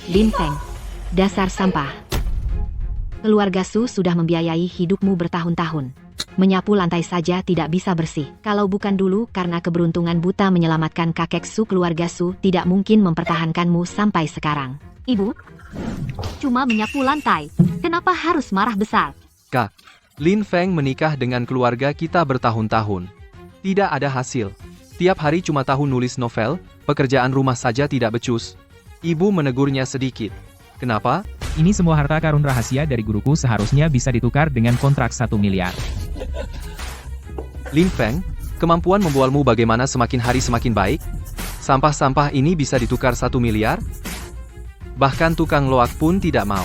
Lin Feng, dasar sampah. Keluarga Su sudah membiayai hidupmu bertahun-tahun. Menyapu lantai saja tidak bisa bersih. Kalau bukan dulu karena keberuntungan buta menyelamatkan kakek Su, keluarga Su tidak mungkin mempertahankanmu sampai sekarang. Ibu, cuma menyapu lantai. Kenapa harus marah besar? Kak, Lin Feng menikah dengan keluarga kita bertahun-tahun. Tidak ada hasil. Tiap hari cuma tahu nulis novel, pekerjaan rumah saja tidak becus. Ibu menegurnya sedikit. Kenapa? Ini semua harta karun rahasia dari guruku seharusnya bisa ditukar dengan kontrak 1 miliar. Lin Feng, kemampuan membualmu bagaimana semakin hari semakin baik? Sampah-sampah ini bisa ditukar 1 miliar? Bahkan tukang loak pun tidak mau.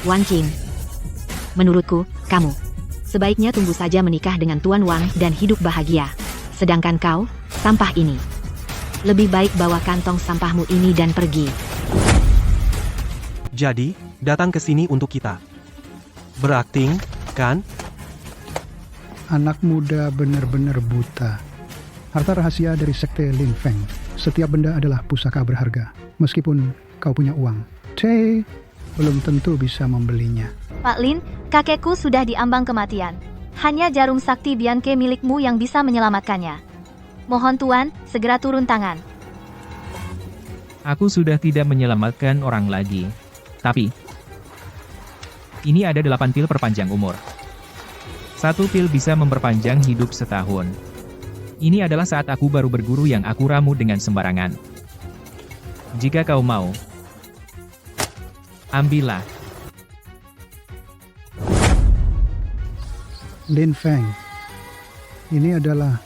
Wang Qing, menurutku, kamu sebaiknya tunggu saja menikah dengan Tuan Wang dan hidup bahagia. Sedangkan kau, sampah ini, lebih baik bawa kantong sampahmu ini dan pergi. Jadi, datang ke sini untuk kita. Berakting, kan? Anak muda benar-benar buta. Harta rahasia dari sekte Lin Feng. Setiap benda adalah pusaka berharga. Meskipun kau punya uang, belum tentu bisa membelinya. Pak Lin, kakekku sudah diambang kematian. Hanya jarum sakti Bianke milikmu yang bisa menyelamatkannya. Mohon Tuan, segera turun tangan. Aku sudah tidak menyelamatkan orang lagi. Tapi, ini ada 8 pil perpanjang umur. 1 pil bisa memperpanjang hidup setahun. Ini adalah saat aku baru berguru yang aku ramu dengan sembarangan. Jika kau mau, ambillah. Lin Feng, ini adalah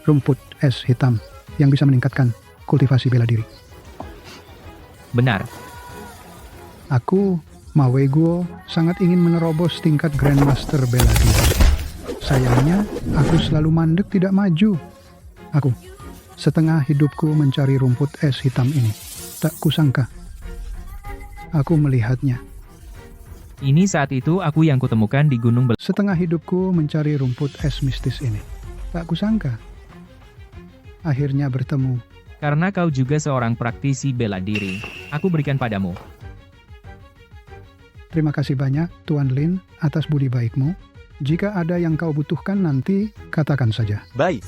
rumput es hitam yang bisa meningkatkan kultivasi bela diri. Benar. Aku, Ma Weiguo, sangat ingin menerobos tingkat Grandmaster bela diri. Sayangnya, aku selalu mandek tidak maju. Aku, setengah hidupku mencari rumput es hitam ini. Tak kusangka, aku melihatnya. Ini saat itu aku yang kutemukan di Gunung Setengah hidupku mencari rumput es mistis ini. Tak kusangka, akhirnya bertemu. Karena kau juga seorang praktisi bela diri, aku berikan padamu. Terima kasih banyak, Tuan Lin, atas budi baikmu. Jika ada yang kau butuhkan nanti, katakan saja. Baik.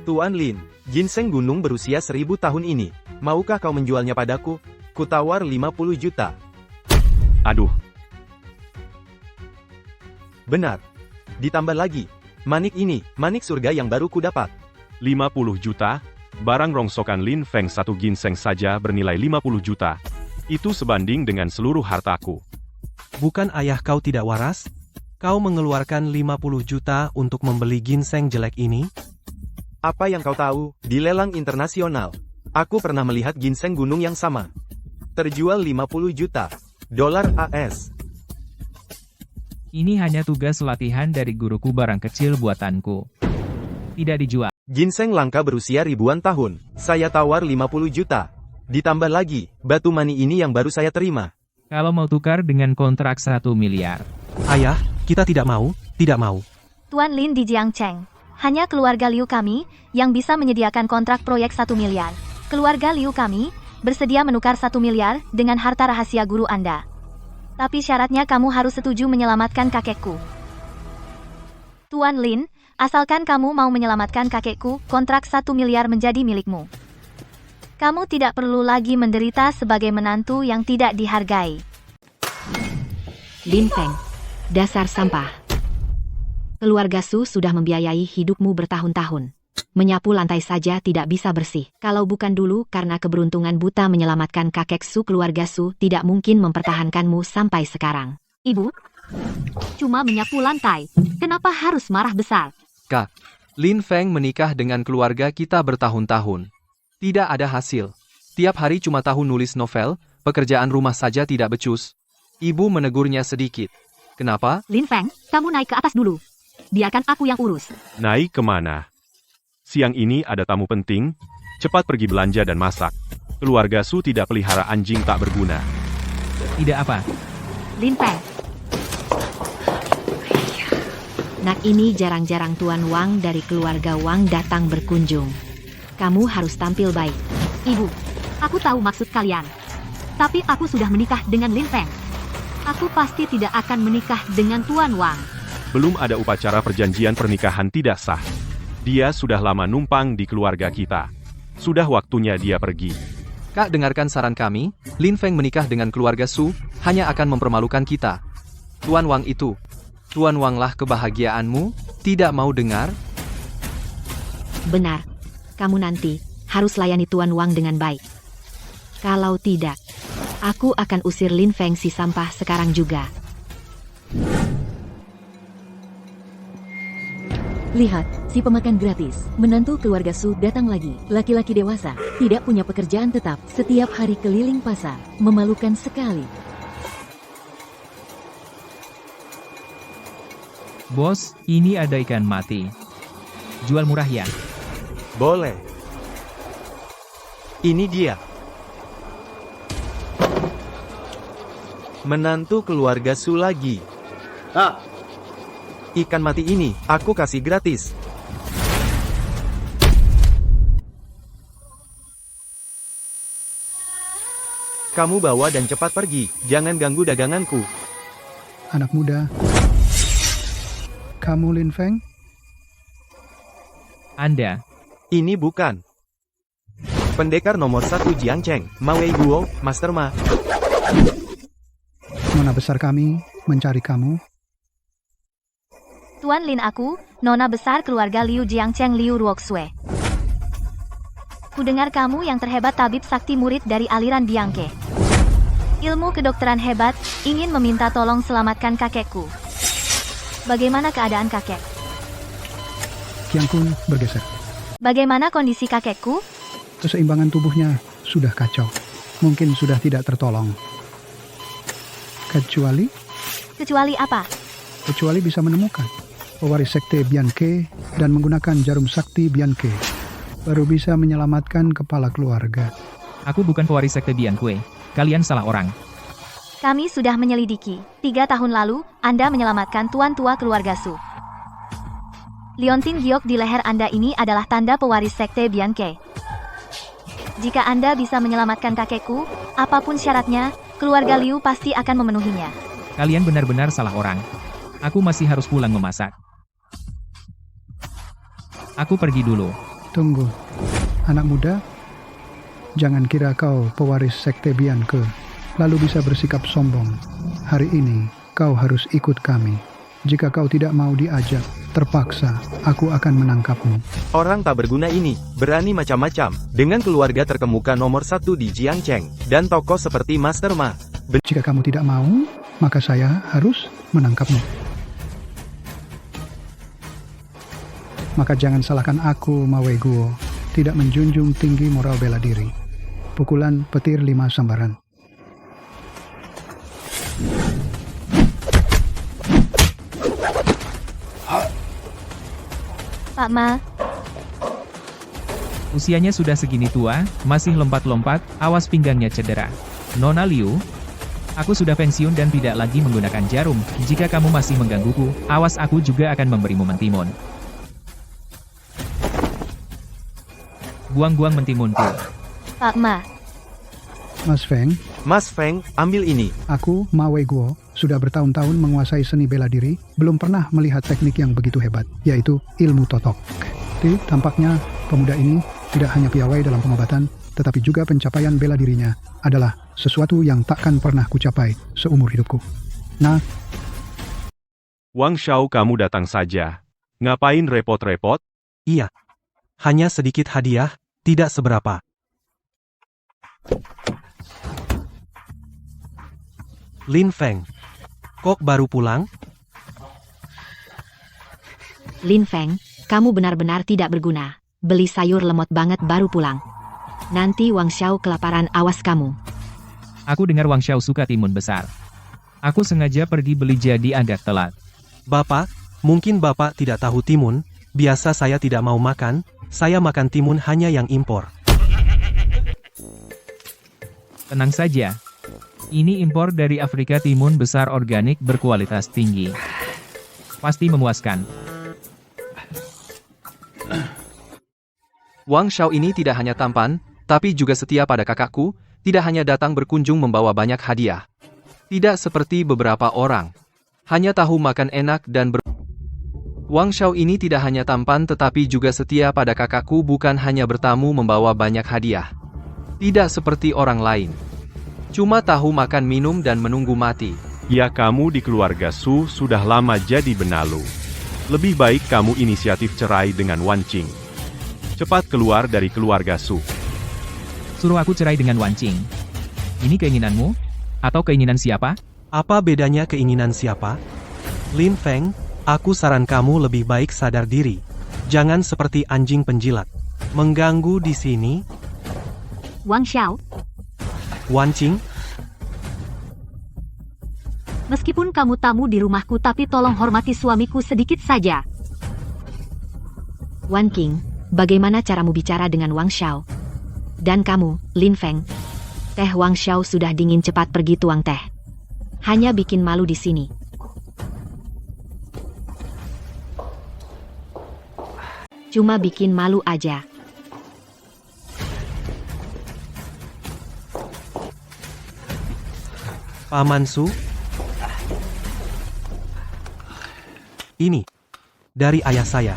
Tuan Lin, ginseng gunung berusia 1000 tahun ini. Maukah kau menjualnya padaku? Kutawar 50 juta. Aduh, Benar. Ditambah lagi. Manik ini, manik surga yang baru kudapat. 50 juta? Barang rongsokan Lin Feng satu ginseng saja bernilai 50 juta. Itu sebanding dengan seluruh hartaku. Bukan ayah kau tidak waras? Kau mengeluarkan 50 juta untuk membeli ginseng jelek ini? Apa yang kau tahu? Di lelang internasional, aku pernah melihat ginseng gunung yang sama. Terjual 50 juta dolar AS. Ini hanya tugas latihan dari guruku, barang kecil buatanku. Tidak dijual. Ginseng langka berusia ribuan tahun. Saya tawar 50 juta. Ditambah lagi, batu mani ini yang baru saya terima. Kalau mau tukar dengan kontrak 1 miliar. Ayah, kita tidak mau, tidak mau. Tuan Lin di Jiangcheng. Hanya keluarga Liu kami yang bisa menyediakan kontrak proyek 1 miliar. Keluarga Liu kami bersedia menukar 1 miliar dengan harta rahasia guru Anda. Tapi syaratnya kamu harus setuju menyelamatkan kakekku. Tuan Lin, asalkan kamu mau menyelamatkan kakekku, kontrak 1 miliar menjadi milikmu. Kamu tidak perlu lagi menderita sebagai menantu yang tidak dihargai. Lin Feng, dasar sampah. Keluarga Su sudah membiayai hidupmu bertahun-tahun. Menyapu lantai saja tidak bisa bersih. Kalau bukan dulu karena keberuntungan buta menyelamatkan kakek Su, keluarga Su tidak mungkin mempertahankanmu sampai sekarang. Ibu, cuma menyapu lantai. Kenapa harus marah besar? Kak, Lin Feng menikah dengan keluarga kita bertahun-tahun. Tidak ada hasil. Tiap hari cuma tahu nulis novel, pekerjaan rumah saja tidak becus. Ibu menegurnya sedikit. Kenapa? Lin Feng, kamu naik ke atas dulu. Biarkan aku yang urus. Naik kemana? Siang ini ada tamu penting. Cepat pergi belanja dan masak. Keluarga Su tidak pelihara anjing tak berguna. Tidak apa. Lin Feng. Nak ini jarang-jarang Tuan Wang dari keluarga Wang datang berkunjung. Kamu harus tampil baik. Ibu, aku tahu maksud kalian. Tapi aku sudah menikah dengan Lin Feng. Aku pasti tidak akan menikah dengan Tuan Wang. Belum ada upacara perjanjian pernikahan tidak sah. Dia sudah lama numpang di keluarga kita. Sudah waktunya dia pergi. Kak, dengarkan saran kami, Lin Feng menikah dengan keluarga Su, hanya akan mempermalukan kita. Tuan Wang itu. Tuan Wanglah kebahagiaanmu, tidak mau dengar? Benar. Kamu nanti harus layani Tuan Wang dengan baik. Kalau tidak, aku akan usir Lin Feng si sampah sekarang juga. Lihat, si pemakan gratis, menantu keluarga Su datang lagi. Laki-laki dewasa, tidak punya pekerjaan tetap, setiap hari keliling pasar. Memalukan sekali. Bos, ini ada ikan mati. Jual murah ya? Boleh. Ini dia. Menantu keluarga Su lagi. Ikan mati ini, aku kasih gratis. Kamu bawa dan cepat pergi, jangan ganggu daganganku. Anak muda. Kamu Lin Feng? Anda. Ini bukan. Pendekar nomor 1 Jiang Cheng, Mawei Guo, Master Ma. Nona besar kami mencari kamu. Tuan Lin aku, nona besar keluarga Liu Jiangcheng Liu Ruoxue. Kudengar kamu yang terhebat tabib sakti murid dari aliran Biangke. Ilmu kedokteran hebat, ingin meminta tolong selamatkan kakekku. Bagaimana keadaan kakek? Kiang Kun bergeser. Bagaimana kondisi kakekku? Keseimbangan tubuhnya sudah kacau. Mungkin sudah tidak tertolong. Kecuali apa? Kecuali bisa menemukan pewaris sekte Bianke dan menggunakan jarum sakti Bianke. Baru bisa menyelamatkan kepala keluarga. Aku bukan pewaris sekte Bianque. Kalian salah orang. Kami sudah menyelidiki. 3 tahun lalu, Anda menyelamatkan tuan tua keluarga Su. Liontin giok di leher Anda ini adalah tanda pewaris sekte Bianke. Jika Anda bisa menyelamatkan kakekku, apapun syaratnya, keluarga Liu pasti akan memenuhinya. Kalian benar-benar salah orang. Aku masih harus pulang memasak. Aku pergi dulu. Tunggu, anak muda. Jangan kira kau pewaris sekte Bianke, lalu bisa bersikap sombong. Hari ini, kau harus ikut kami. Jika kau tidak mau diajak, terpaksa, aku akan menangkapmu. Orang tak berguna ini, berani macam-macam, dengan keluarga terkemuka nomor 1 di Jiangcheng, dan tokoh seperti Master Ma. Jika kamu tidak mau, maka saya harus menangkapmu. Maka jangan salahkan aku, Mawei Guo, tidak menjunjung tinggi moral bela diri. Pukulan petir 5 sambaran. Pak Ma, Usianya sudah segini tua, masih lompat-lompat, awas pinggangnya cedera. Nona Liu, aku sudah pensiun dan tidak lagi menggunakan jarum. Jika kamu masih menggangguku, awas aku juga akan memberimu mentimun. Buang-buang mentimunku. Pak Ma. Mas Feng, Mas Feng, ambil ini. aku, Mawei Guo, sudah bertahun-tahun menguasai seni bela diri, belum pernah melihat teknik yang begitu hebat, yaitu ilmu totok. Tapi tampaknya pemuda ini tidak hanya piawai dalam pengobatan, tetapi juga pencapaian bela dirinya adalah sesuatu yang takkan pernah kucapai seumur hidupku. Nah, Wang Shao, kamu datang saja. Ngapain repot-repot? Iya. Hanya sedikit hadiah, tidak seberapa. Lin Feng, kok baru pulang? Lin Feng, kamu benar-benar tidak berguna. Beli sayur lemot banget baru pulang. Nanti Wang Xiao kelaparan, awas kamu. Aku dengar Wang Xiao suka timun besar. Aku sengaja pergi beli jadi agak telat. Bapak, mungkin Bapak tidak tahu timun, biasa saya tidak mau makan, saya makan timun hanya yang impor. Tenang saja. Ini impor dari Afrika, timun besar organik berkualitas tinggi. Pasti memuaskan. Wang Xiao ini tidak hanya tampan, tapi juga setia pada kakakku. tidak hanya datang berkunjung membawa banyak hadiah. Tidak seperti beberapa orang. Hanya tahu makan enak dan Wang Shao ini tidak hanya tampan tetapi juga setia pada kakakku, bukan hanya bertamu membawa banyak hadiah. Tidak seperti orang lain. Cuma tahu makan minum dan menunggu mati. Ya, kamu di keluarga Su sudah lama jadi benalu. Lebih baik kamu inisiatif cerai dengan Wan Qing. Cepat keluar dari keluarga Su. Suruh aku cerai dengan Wan Qing. Ini keinginanmu? Atau keinginan siapa? Apa bedanya keinginan siapa? Lin Feng, aku saran kamu lebih baik sadar diri. Jangan seperti anjing penjilat. Mengganggu di sini. Wang Xiao, Wan Qing, meskipun kamu tamu di rumahku tapi tolong hormati suamiku sedikit saja. Wan Qing, bagaimana caramu bicara dengan Wang Xiao? Dan kamu, Lin Feng. Teh Wang Xiao sudah dingin, cepat pergi tuang teh. Hanya bikin malu di sini. Cuma bikin malu aja. Paman Su. Ini dari ayah saya.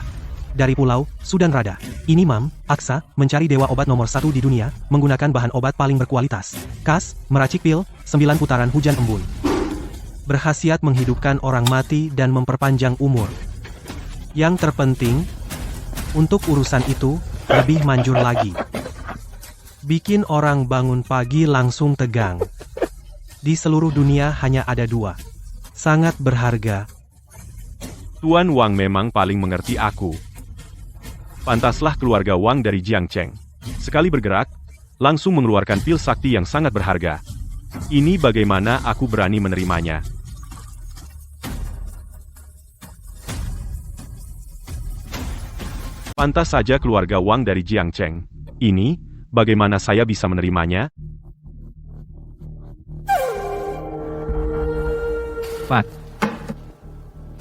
Dari Pulau Sudan Rada. Ini Mam, Aksa, mencari dewa obat nomor 1 di dunia, menggunakan bahan obat paling berkualitas. Kas, meracik pil, 9 putaran hujan embun. Berkhasiat menghidupkan orang mati dan memperpanjang umur. Yang terpenting, untuk urusan itu, lebih manjur lagi. Bikin orang bangun pagi langsung tegang. Di seluruh dunia hanya ada 2. Sangat berharga. Tuan Wang memang paling mengerti aku. Pantaslah keluarga Wang dari Jiangcheng. Sekali bergerak, langsung mengeluarkan pil sakti yang sangat berharga. Ini bagaimana aku berani menerimanya. Pantas saja keluarga Wang dari Jiangcheng. Ini, bagaimana saya bisa menerimanya? Pak.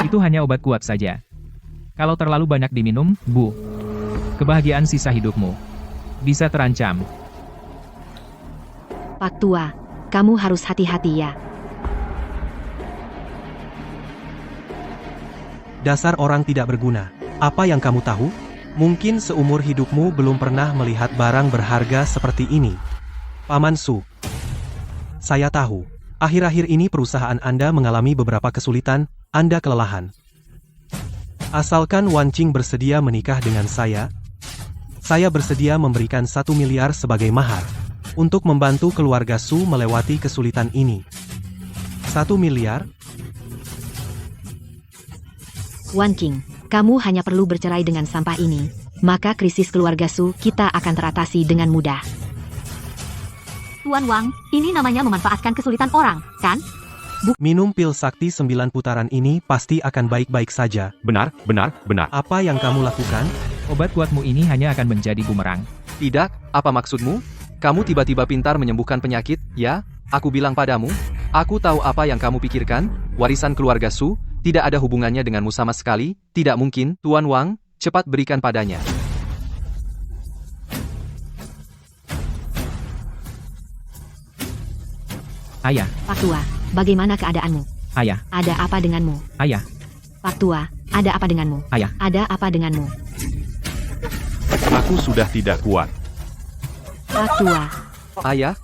Itu hanya obat kuat saja. Kalau terlalu banyak diminum, Bu. Kebahagiaan sisa hidupmu bisa terancam. Pak Tua, kamu harus hati-hati ya. Dasar orang tidak berguna. Apa yang kamu tahu? Mungkin seumur hidupmu belum pernah melihat barang berharga seperti ini. Paman Su. Saya tahu. Akhir-akhir ini perusahaan Anda mengalami beberapa kesulitan, Anda kelelahan. Asalkan Wan Qing bersedia menikah dengan saya bersedia memberikan 1 miliar sebagai mahar, untuk membantu keluarga Su melewati kesulitan ini. 1 miliar? Wan Qing, kamu hanya perlu bercerai dengan sampah ini, maka krisis keluarga Su kita akan teratasi dengan mudah. Tuan Wang, ini namanya memanfaatkan kesulitan orang, kan? Minum pil sakti 9 putaran ini pasti akan baik-baik saja. Benar, benar, benar. Apa yang kamu lakukan? Obat kuatmu ini hanya akan menjadi bumerang. Tidak, apa maksudmu? Kamu tiba-tiba pintar menyembuhkan penyakit, ya? Aku bilang padamu, aku tahu apa yang kamu pikirkan, warisan keluarga Su, tidak ada hubungannya denganmu sama sekali, tidak mungkin, Tuan Wang, cepat berikan padanya. Ayah, Pak Tua, bagaimana keadaanmu? ayah, Ada apa denganmu? ayah, Pak Tua, ada apa denganmu? ayah. Ada apa denganmu? Aku sudah tidak kuat. Pak Tua, Ayah?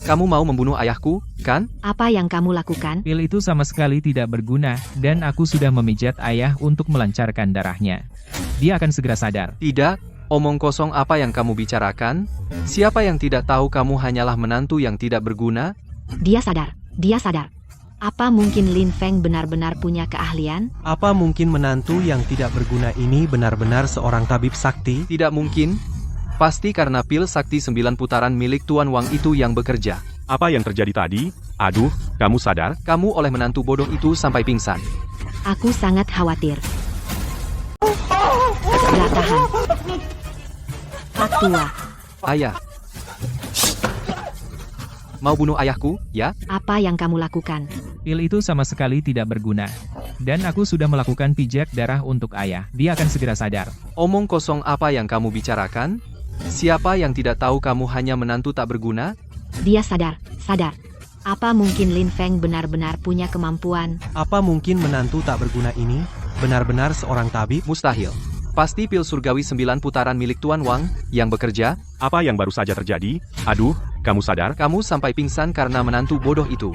Kamu mau membunuh ayahku, kan? apa yang kamu lakukan? Pil itu sama sekali tidak berguna, dan aku sudah memijat ayah untuk melancarkan darahnya. Dia akan segera sadar. Tidak, omong kosong apa yang kamu bicarakan? Siapa yang tidak tahu kamu hanyalah menantu yang tidak berguna? Dia sadar, dia sadar. Apa mungkin Lin Feng benar-benar punya keahlian? Apa mungkin menantu yang tidak berguna ini benar-benar seorang tabib sakti? Tidak mungkin. Pasti karena pil sakti 9 putaran milik Tuan Wang itu yang bekerja. Apa yang terjadi tadi? Aduh, kamu sadar? Kamu oleh menantu bodoh itu sampai pingsan. Aku sangat khawatir. Gak tahan. Pak Tua, Ayah. Mau bunuh ayahku, ya? apa yang kamu lakukan? Pil itu sama sekali tidak berguna. Dan aku sudah melakukan pijat darah untuk ayah. Dia akan segera sadar. Omong kosong apa yang kamu bicarakan? Siapa yang tidak tahu kamu hanya menantu tak berguna? Dia sadar. Apa mungkin Lin Feng benar-benar punya kemampuan? Apa mungkin menantu tak berguna ini benar-benar seorang tabib? Mustahil. Pasti pil surgawi 9 putaran milik Tuan Wang yang bekerja. Apa yang baru saja terjadi? Aduh, kamu sadar? Kamu sampai pingsan karena menantu bodoh itu.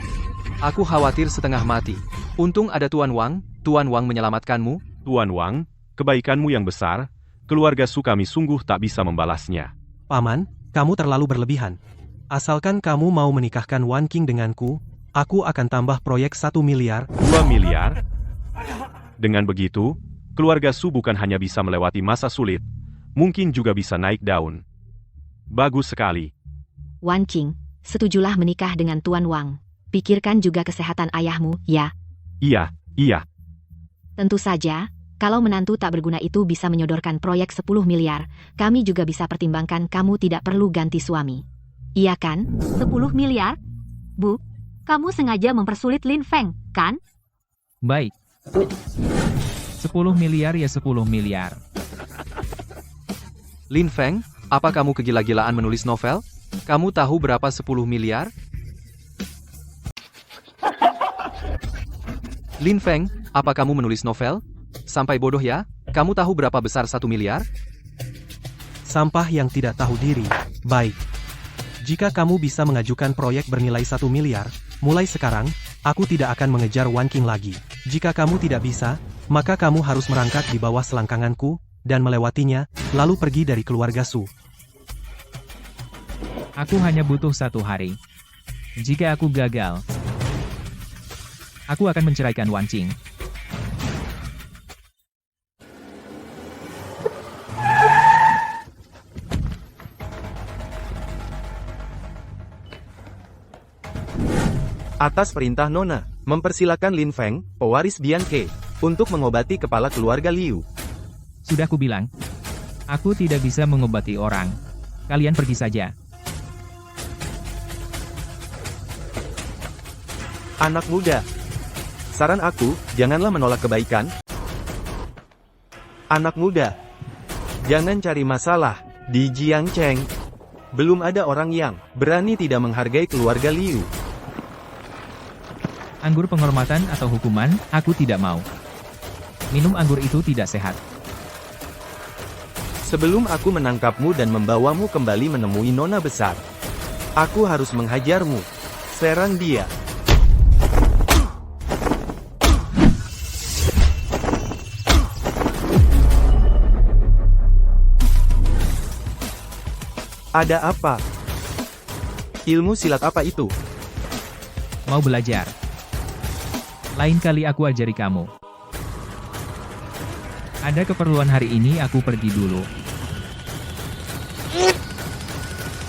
Aku khawatir setengah mati. Untung ada Tuan Wang menyelamatkanmu. Tuan Wang, kebaikanmu yang besar, keluarga Su kami sungguh tak bisa membalasnya. Paman, kamu terlalu berlebihan. Asalkan kamu mau menikahkan Wan Qing denganku, aku akan tambah proyek 1 miliar. 2 miliar? Dengan begitu, keluarga Su bukan hanya bisa melewati masa sulit, mungkin juga bisa naik daun. Bagus sekali. Wan Qing, setujulah menikah dengan Tuan Wang. Pikirkan juga kesehatan ayahmu, ya. Iya. Tentu saja, kalau menantu tak berguna itu bisa menyodorkan proyek 10 miliar, kami juga bisa pertimbangkan kamu tidak perlu ganti suami. Iya kan? 10 miliar? Bu, kamu sengaja mempersulit Lin Feng, kan? Baik. 10 miliar ya 10 miliar. Lin Feng, apa kamu kegila-gilaan menulis novel? Kamu tahu berapa 10 miliar? Lin Feng, apa kamu menulis novel? Sampai bodoh ya? Kamu tahu berapa besar 1 miliar? Sampah yang tidak tahu diri. Baik. Jika kamu bisa mengajukan proyek bernilai 1 miliar, mulai sekarang, aku tidak akan mengejar Wan Qing lagi. Jika kamu tidak bisa, maka kamu harus merangkak di bawah selangkanganku, dan melewatinya, lalu pergi dari keluarga Su. Aku hanya butuh 1 hari. Jika aku gagal, aku akan menceraikan Wan Qing. Atas perintah Nona, mempersilakan Lin Feng, pewaris Bian Ke, untuk mengobati kepala keluarga Liu. Sudah kubilang, aku tidak bisa mengobati orang. Kalian pergi saja. Anak muda. Saran aku, janganlah menolak kebaikan. Anak muda. Jangan cari masalah. Di Jiangcheng, belum ada orang yang berani tidak menghargai keluarga Liu. Anggur penghormatan atau hukuman, aku tidak mau. Minum anggur itu tidak sehat. Sebelum aku menangkapmu dan membawamu kembali menemui Nona besar, aku harus menghajarmu. Serang dia. Ada apa? Ilmu silat apa itu? Mau belajar? Lain kali aku ajari kamu. Ada keperluan hari ini, aku pergi dulu.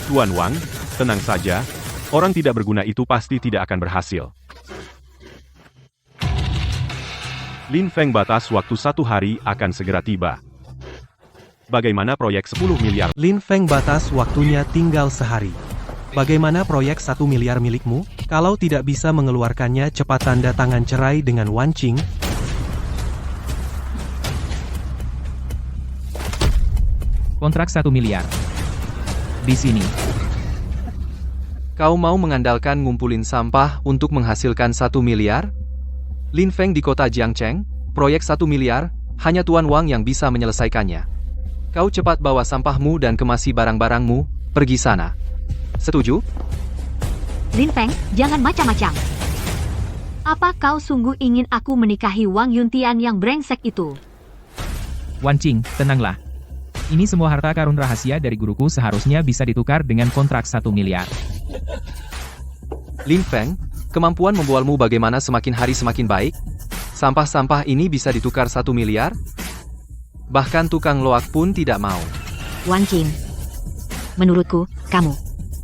Tuan Wang, tenang saja. Orang tidak berguna itu pasti tidak akan berhasil. Lin Feng batas waktu 1 hari akan segera tiba. Bagaimana proyek 10 miliar? Lin Feng batas waktunya tinggal sehari. Bagaimana proyek 1 miliar milikmu? Kalau tidak bisa mengeluarkannya, cepat tanda tangan cerai dengan Wan Qing. Kontrak 1 miliar. Di sini. Kau mau mengandalkan ngumpulin sampah untuk menghasilkan 1 miliar? Lin Feng di kota Jiangcheng, proyek 1 miliar, hanya Tuan Wang yang bisa menyelesaikannya. Kau cepat bawa sampahmu dan kemasi barang-barangmu, pergi sana. Setuju? Lin Feng, jangan macam-macam. Apa kau sungguh ingin aku menikahi Wang Yuntian yang brengsek itu? Wan Qing, tenanglah. Ini semua harta karun rahasia dari guruku seharusnya bisa ditukar dengan kontrak 1 miliar. Lin Feng, kemampuan membualmu bagaimana semakin hari semakin baik? Sampah-sampah ini bisa ditukar 1 miliar? Bahkan tukang loak pun tidak mau. Wan Qing, menurutku, kamu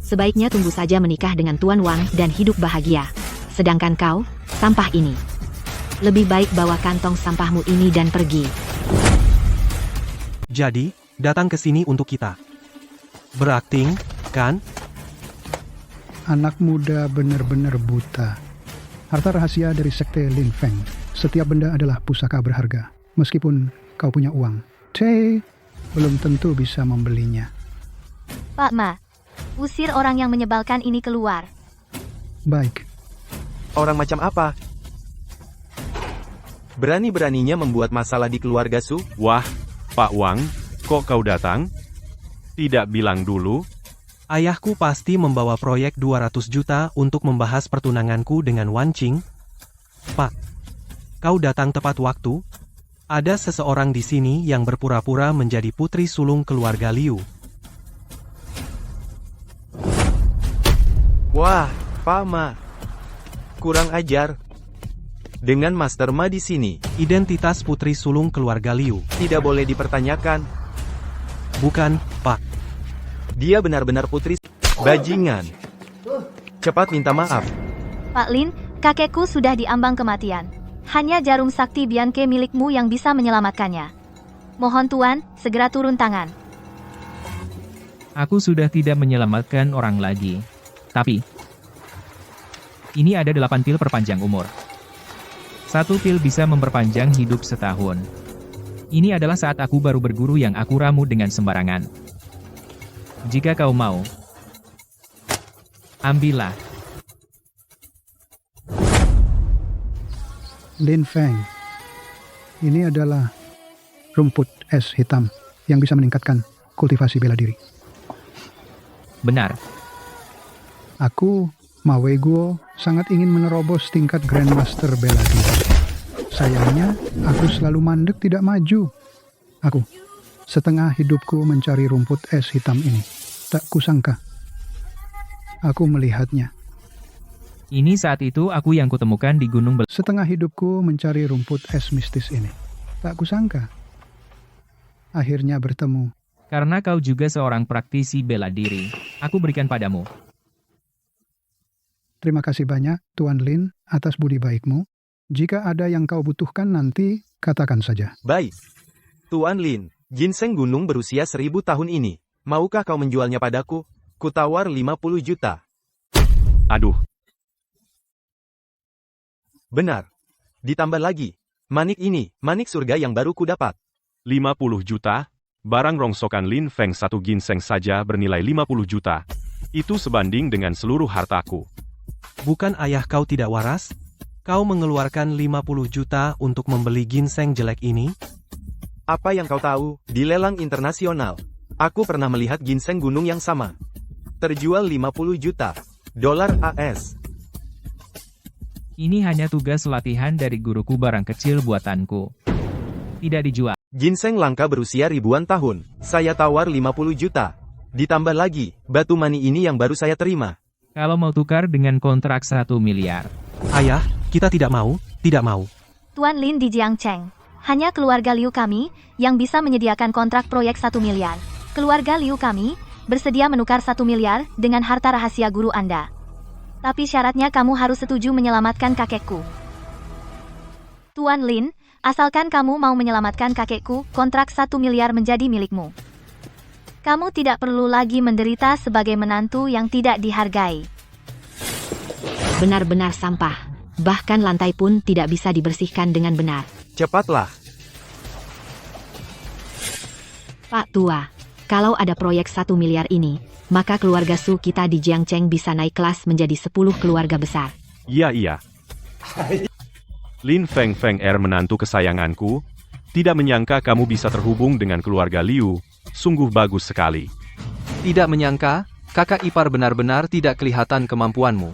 sebaiknya tunggu saja menikah dengan Tuan Wang dan hidup bahagia. Sedangkan kau, sampah ini. Lebih baik bawa kantong sampahmu ini dan pergi. Jadi, datang ke sini untuk kita berakting, kan? Anak muda benar-benar buta. Harta rahasia dari sekte Lin Feng. Setiap benda adalah pusaka berharga. Meskipun kau punya uang, belum tentu bisa membelinya. Pak Ma, usir orang yang menyebalkan ini keluar. Baik, Orang macam apa? Berani-beraninya membuat masalah di keluarga Su? Wah, Pak Wang, kok kau datang? Tidak bilang dulu? Ayahku pasti membawa proyek 200 juta untuk membahas pertunanganku dengan Wan Qing. Pak, kau datang tepat waktu. Ada seseorang di sini yang berpura-pura menjadi putri sulung keluarga Liu. Wah, Pak Ma. Kurang ajar. Dengan Master Ma di sini, Identitas putri sulung keluarga Liu. tidak boleh dipertanyakan. Bukan, Pak. Dia benar-benar putri bajingan. Cepat minta maaf. Pak Lin, kakekku sudah diambang kematian. Hanya jarum sakti Bianke milikmu yang bisa menyelamatkannya. Mohon Tuan, segera turun tangan. Aku sudah tidak menyelamatkan orang lagi. Tapi, ini ada 8 pil perpanjang umur. 1 pil bisa memperpanjang hidup setahun. Ini adalah saat aku baru berguru yang aku ramu dengan sembarangan. Jika kau mau, ambillah. Lin Feng. Ini adalah rumput es hitam yang bisa meningkatkan kultivasi bela diri. Benar. Aku, Ma Wei Guo, sangat ingin menerobos tingkat Grandmaster bela diri. Sayangnya, aku selalu mandek tidak maju. Aku, setengah hidupku mencari rumput es hitam ini. Tak kusangka. Aku melihatnya. Ini saat itu aku yang kutemukan di Gunung Setengah hidupku mencari rumput es mistis ini. Tak kusangka. Akhirnya bertemu. Karena kau juga seorang praktisi bela diri, aku berikan padamu. Terima kasih banyak, Tuan Lin, atas budi baikmu. Jika ada yang kau butuhkan nanti, katakan saja. Baik. Tuan Lin, ginseng gunung berusia 1000 tahun ini. Maukah kau menjualnya padaku? Kutawar 50 juta. Aduh, Benar. Ditambah lagi. Manik ini, manik surga yang baru kudapat. 50 juta? Barang rongsokan Lin Feng satu ginseng saja bernilai 50 juta. Itu sebanding dengan seluruh hartaku. Bukan ayah kau tidak waras? Kau mengeluarkan 50 juta untuk membeli ginseng jelek ini? Apa yang kau tahu? Di lelang internasional, aku pernah melihat ginseng gunung yang sama. Terjual 50 juta dolar AS. Ini hanya tugas latihan dari guruku barang kecil buatanku. Tidak dijual. Ginseng langka berusia ribuan tahun. Saya tawar 50 juta. Ditambah lagi, batu mani ini yang baru saya terima. Kalau mau tukar dengan kontrak 1 miliar. Ayah, kita tidak mau, tidak mau. Tuan Lin di Jiangcheng. Hanya keluarga Liu kami yang bisa menyediakan kontrak proyek 1 miliar. Keluarga Liu kami bersedia menukar 1 miliar dengan harta rahasia guru Anda. Tapi syaratnya kamu harus setuju menyelamatkan kakekku. Tuan Lin, asalkan kamu mau menyelamatkan kakekku, kontrak 1 miliar menjadi milikmu. Kamu tidak perlu lagi menderita sebagai menantu yang tidak dihargai. Benar-benar sampah. Bahkan lantai pun tidak bisa dibersihkan dengan benar. Cepatlah. Pak Tua, kalau ada proyek 1 miliar ini, maka keluarga Su kita di Jiangcheng bisa naik kelas menjadi 10 keluarga besar. Iya. Lin Feng Feng menantu kesayanganku. Tidak menyangka kamu bisa terhubung dengan keluarga Liu. Sungguh bagus sekali. Tidak menyangka, kakak ipar benar-benar tidak kelihatan kemampuanmu.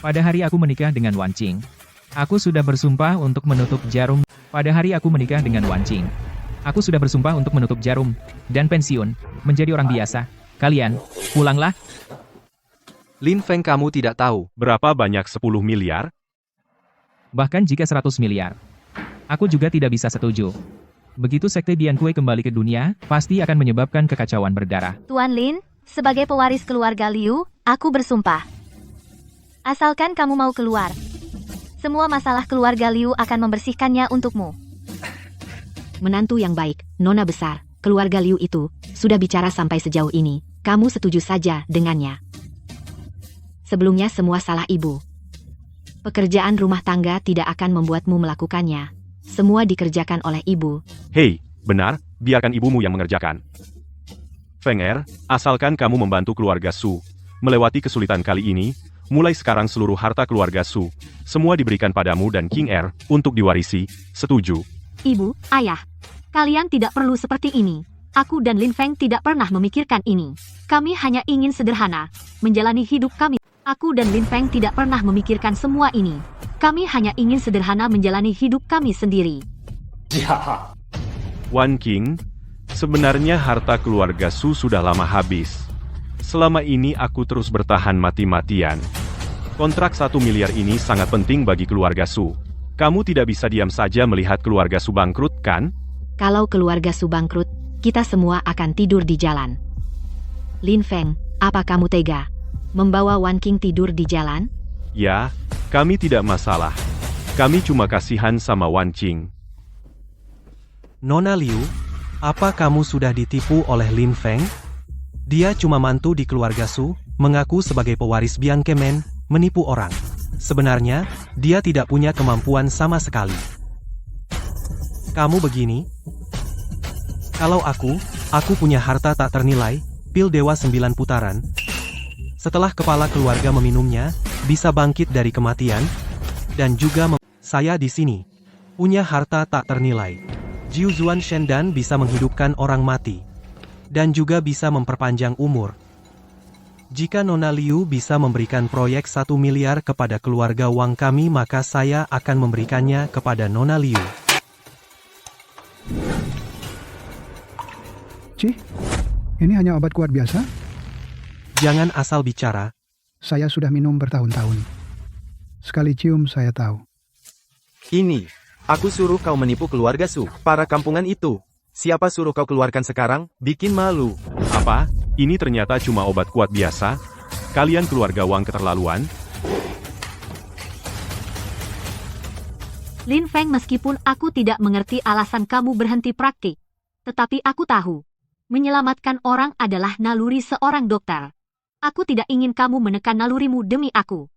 Pada hari aku menikah dengan Wan Qing, aku sudah bersumpah untuk menutup jarum. Pada hari aku menikah dengan Wan Qing, aku sudah bersumpah untuk menutup jarum dan pensiun menjadi orang biasa. Kalian, pulanglah. Lin Feng kamu tidak tahu. Berapa banyak 10 miliar? Bahkan jika 100 miliar. Aku juga tidak bisa setuju. Begitu sekte Biankue kembali ke dunia, pasti akan menyebabkan kekacauan berdarah. Tuan Lin, sebagai pewaris keluarga Liu, aku bersumpah. Asalkan kamu mau keluar, semua masalah keluarga Liu akan membersihkannya untukmu. Menantu yang baik, Nona besar, keluarga Liu itu, sudah bicara sampai sejauh ini, kamu setuju saja dengannya. Sebelumnya semua salah ibu. Pekerjaan rumah tangga tidak akan membuatmu melakukannya. Semua dikerjakan oleh ibu. Hei, benar, biarkan ibumu yang mengerjakan. Feng Er, asalkan kamu membantu keluarga Su melewati kesulitan kali ini, mulai sekarang seluruh harta keluarga Su, semua diberikan padamu dan King Er, untuk diwarisi, setuju? Ibu, ayah, kalian tidak perlu seperti ini. Aku dan Lin Feng tidak pernah memikirkan ini. Kami hanya ingin sederhana, menjalani hidup kami. Aku dan Lin Feng tidak pernah memikirkan semua ini. Kami hanya ingin sederhana menjalani hidup kami sendiri. Wan King, sebenarnya harta keluarga Su sudah lama habis. Selama ini aku terus bertahan mati-matian. Kontrak 1 miliar ini sangat penting bagi keluarga Su. Kamu tidak bisa diam saja melihat keluarga Su bangkrut, kan? Kalau keluarga Su bangkrut, kita semua akan tidur di jalan. Lin Feng, apa kamu tega membawa Wan King tidur di jalan? Ya, kami tidak masalah. Kami cuma kasihan sama Wan Qing. Nona Liu, apa kamu sudah ditipu oleh Lin Feng? Dia cuma mantu di keluarga Su, mengaku sebagai pewaris Biang Kemen, menipu orang. Sebenarnya, dia tidak punya kemampuan sama sekali. Kamu begini? Kalau aku punya harta tak ternilai, pil dewa 9 putaran. Setelah kepala keluarga meminumnya, bisa bangkit dari kematian, dan juga saya di sini punya harta tak ternilai. Jiu Zuan Shendan bisa menghidupkan orang mati. Dan juga bisa memperpanjang umur. Jika Nona Liu bisa memberikan proyek 1 miliar kepada keluarga Wang kami, maka saya akan memberikannya kepada Nona Liu. Cih, ini hanya obat kuat biasa? Jangan asal bicara. Saya sudah minum bertahun-tahun. Sekali cium saya tahu. Ini, aku suruh kau menipu keluarga Su, para kampungan itu. Siapa suruh kau keluarkan sekarang? Bikin malu. Apa? Ini ternyata cuma obat kuat biasa? Kalian keluarga Wang keterlaluan? Lin Feng, meskipun aku tidak mengerti alasan kamu berhenti praktik, tetapi aku tahu, menyelamatkan orang adalah naluri seorang dokter. Aku tidak ingin kamu menekan nalurimu demi aku.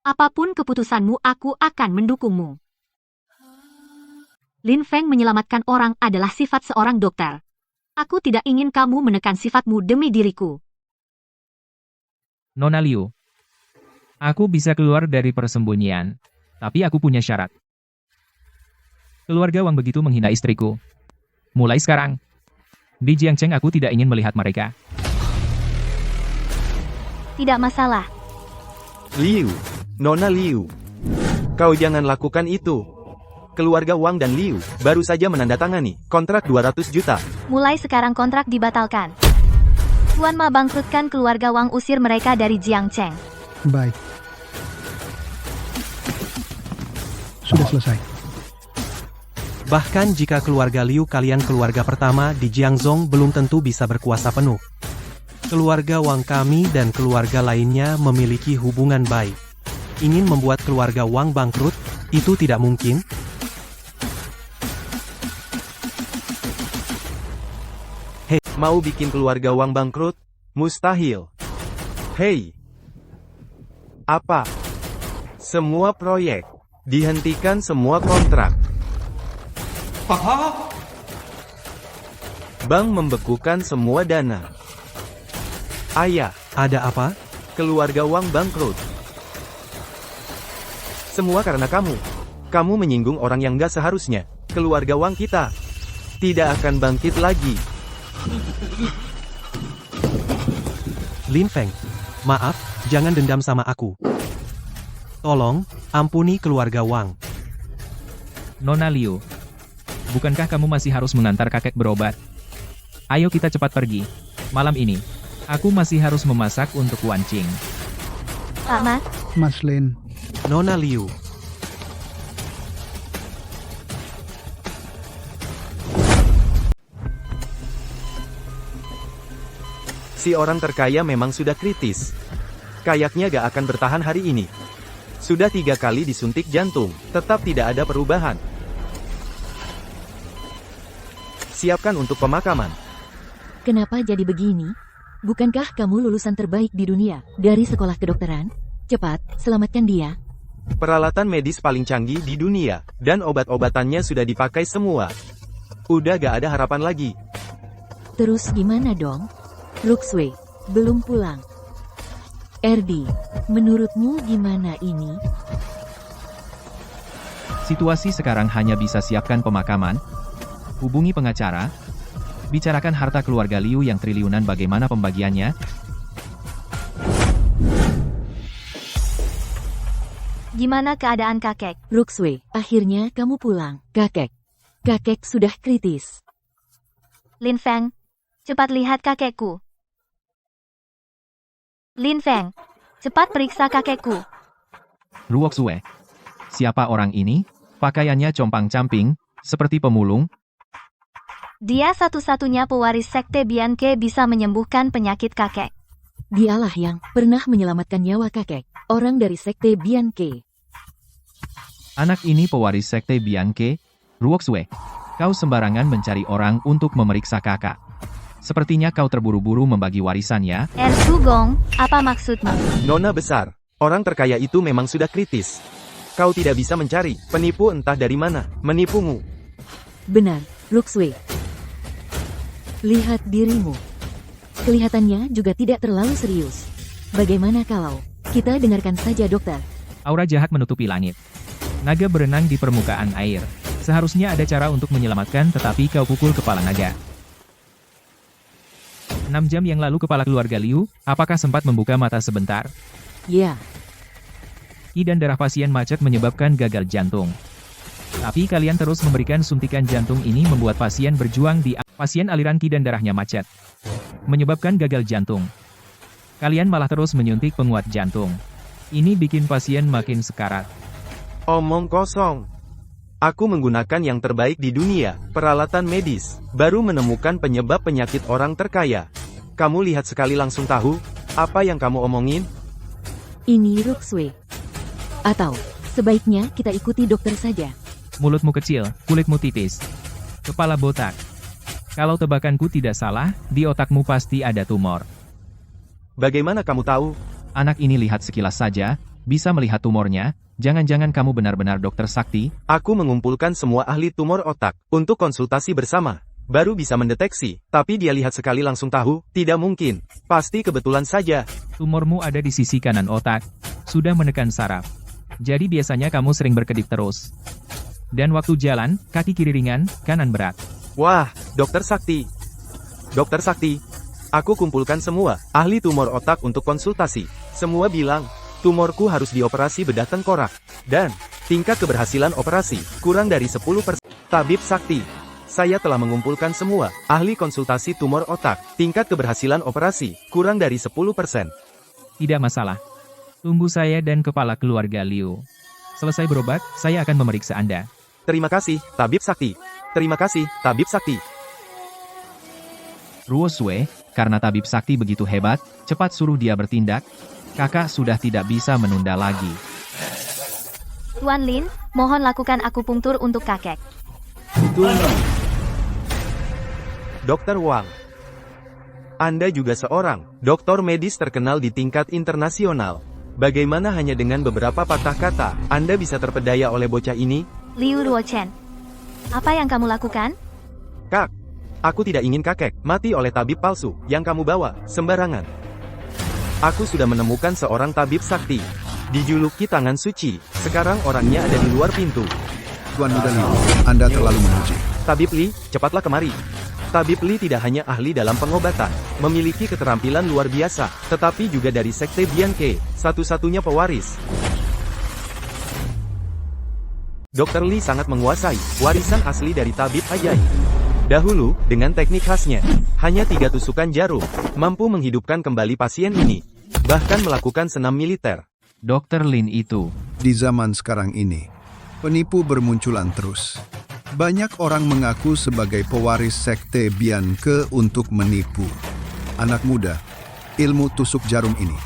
Apapun keputusanmu, aku akan mendukungmu. Lin Feng, menyelamatkan orang adalah sifat seorang dokter. Aku tidak ingin kamu menekan sifatmu demi diriku. Nona Liu, aku bisa keluar dari persembunyian, tapi aku punya syarat. Keluarga Wang begitu menghina istriku. Mulai sekarang, di Jiangcheng aku tidak ingin melihat mereka. Tidak masalah. Liu, Nona Liu. Kau jangan lakukan itu. Keluarga Wang dan Liu baru saja menandatangani kontrak 200 juta. Mulai sekarang kontrak dibatalkan. Tuan Ma bangkrutkan keluarga Wang, usir mereka dari Jiangcheng. Baik. Sudah selesai. Bahkan jika keluarga Liu kalian keluarga pertama di Jiangzhou belum tentu bisa berkuasa penuh. Keluarga Wang kami dan keluarga lainnya memiliki hubungan baik. Ingin membuat keluarga Wang bangkrut, itu tidak mungkin. Mau bikin keluarga Wang bangkrut? Mustahil. Hei. Apa? Semua proyek. Dihentikan semua kontrak. Bank membekukan semua dana. Ayah, Ada apa? keluarga Wang bangkrut. Semua karena kamu. Kamu menyinggung orang yang gak seharusnya. Keluarga Wang kita tidak akan bangkit lagi. Lin Feng, maaf, jangan dendam sama aku. Tolong, ampuni keluarga Wang. Nona Liu, bukankah kamu masih harus mengantar kakek berobat? Ayo kita cepat pergi. Malam ini, aku masih harus memasak untuk Wan Qing. Pak Ma, Mas Lin, Nona Liu, Si orang terkaya memang sudah kritis. Kayaknya gak akan bertahan hari ini. Sudah 3 kali disuntik jantung, tetap tidak ada perubahan. Siapkan untuk pemakaman. Kenapa jadi begini? Bukankah kamu lulusan terbaik di dunia dari sekolah kedokteran? Cepat, selamatkan dia. Peralatan medis paling canggih di dunia, dan obat-obatannya sudah dipakai semua. Udah gak ada harapan lagi. Terus gimana dong? Ruxue, belum pulang. Erdi, menurutmu gimana ini? Situasi sekarang hanya bisa siapkan pemakaman, hubungi pengacara, bicarakan harta keluarga Liu yang triliunan bagaimana pembagiannya. Gimana keadaan kakek? Ruxue, akhirnya kamu pulang. Kakek sudah kritis. Lin Feng, cepat lihat kakekku. Lin Feng, cepat periksa kakekku. Ruoxue. Siapa orang ini? Pakaiannya compang-camping, seperti pemulung. Dia satu-satunya pewaris sekte Bianke bisa menyembuhkan penyakit kakek. Dialah yang pernah menyelamatkan nyawa kakek, orang dari sekte Bianke. Anak ini pewaris sekte Bianke. Ruoxue, kau sembarangan mencari orang untuk memeriksa kakak. Sepertinya kau terburu-buru membagi warisannya. Sugong, apa maksudmu? Nona besar, orang terkaya itu memang sudah kritis. Kau tidak bisa mencari penipu entah dari mana, menipumu. Benar, Ruxue. Lihat dirimu. Kelihatannya juga tidak terlalu serius. Bagaimana kalau kita dengarkan saja dokter? Aura jahat menutupi langit. Naga berenang di permukaan air. Seharusnya ada cara untuk menyelamatkan, tetapi kau pukul kepala naga. 6 jam yang lalu kepala keluarga Liu, apakah sempat membuka mata sebentar? Ya. Ki dan darah pasien macet menyebabkan gagal jantung. Tapi kalian terus memberikan suntikan jantung ini membuat pasien berjuang di pasien aliran ki dan darahnya macet. Menyebabkan gagal jantung. Kalian malah terus menyuntik penguat jantung. Ini bikin pasien makin sekarat. Omong kosong. Aku menggunakan yang terbaik di dunia, peralatan medis, baru menemukan penyebab penyakit orang terkaya. Kamu lihat sekali langsung tahu, apa yang kamu omongin? Ini Ruxue. Atau, sebaiknya kita ikuti dokter saja. Mulutmu kecil, kulitmu tipis. Kepala botak. Kalau tebakanku tidak salah, di otakmu pasti ada tumor. Bagaimana kamu tahu? Anak ini lihat sekilas saja, bisa melihat tumornya. Jangan-jangan kamu benar-benar dokter sakti? Aku mengumpulkan semua ahli tumor otak untuk konsultasi bersama. Baru bisa mendeteksi, tapi dia lihat sekali langsung tahu, tidak mungkin. Pasti kebetulan saja. Tumormu ada di sisi kanan otak, sudah menekan saraf. Jadi biasanya kamu sering berkedip terus. Dan waktu jalan, kaki kiri ringan, kanan berat. Wah, dokter sakti. Dokter sakti. Aku kumpulkan semua ahli tumor otak untuk konsultasi. Semua bilang, tumorku harus dioperasi bedah tengkorak. Dan, tingkat keberhasilan operasi, kurang dari 10%. Tabib sakti. Saya telah mengumpulkan semua ahli konsultasi tumor otak. Tingkat keberhasilan operasi, kurang dari 10%. Tidak masalah. Tunggu saya dan kepala keluarga Liu. Selesai berobat, saya akan memeriksa Anda. Terima kasih, Tabib Sakti. Terima kasih, Tabib Sakti. Ruosue, karena Tabib Sakti begitu hebat, cepat suruh dia bertindak. Kakak sudah tidak bisa menunda lagi. Tuan Lin, mohon lakukan akupunktur untuk kakek. Tunggu. Dokter Wang. Anda juga seorang dokter medis terkenal di tingkat internasional. Bagaimana hanya dengan beberapa patah kata, Anda bisa terpedaya oleh bocah ini? Liu Ruochen. Apa yang kamu lakukan? Kak, aku tidak ingin kakek mati oleh tabib palsu yang kamu bawa sembarangan. Aku sudah menemukan seorang tabib sakti. Dijuluki tangan suci. Sekarang orangnya ada di luar pintu. Tuan Muda Liu, Anda terlalu memuji. Tabib Li, cepatlah kemari. Tabib Li tidak hanya ahli dalam pengobatan, memiliki keterampilan luar biasa, tetapi juga dari sekte Bianke, satu-satunya pewaris. Dr. Li sangat menguasai warisan asli dari tabib ajaib. Dahulu, dengan teknik khasnya, hanya 3 tusukan jarum, mampu menghidupkan kembali pasien ini, bahkan melakukan senam militer. Dr. Lin itu. Di zaman sekarang ini, penipu bermunculan terus. Banyak orang mengaku sebagai pewaris sekte Bianke untuk menipu. Anak muda, ilmu tusuk jarum ini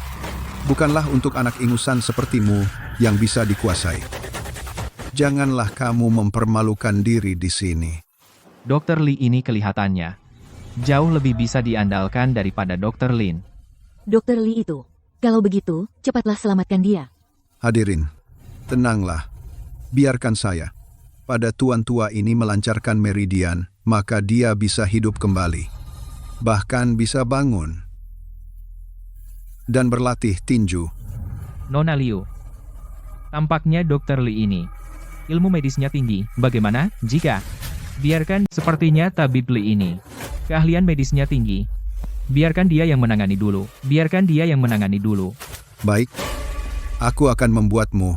bukanlah untuk anak ingusan sepertimu yang bisa dikuasai. Janganlah kamu mempermalukan diri di sini. Dr. Li ini kelihatannya jauh lebih bisa diandalkan daripada Dr. Lin. Dokter Li itu. Kalau begitu, cepatlah selamatkan dia. Hadirin, tenanglah. Biarkan saya. Pada tuan tua ini melancarkan meridian, maka dia bisa hidup kembali. bahkan bisa bangun dan berlatih tinju. Nona Liu. Tampaknya Dr. Li ini ilmu medisnya tinggi. Bagaimana jika biarkan sepertinya tabib Li ini keahlian medisnya tinggi. Biarkan dia yang menangani dulu. Biarkan dia yang menangani dulu. Baik, aku akan membuatmu,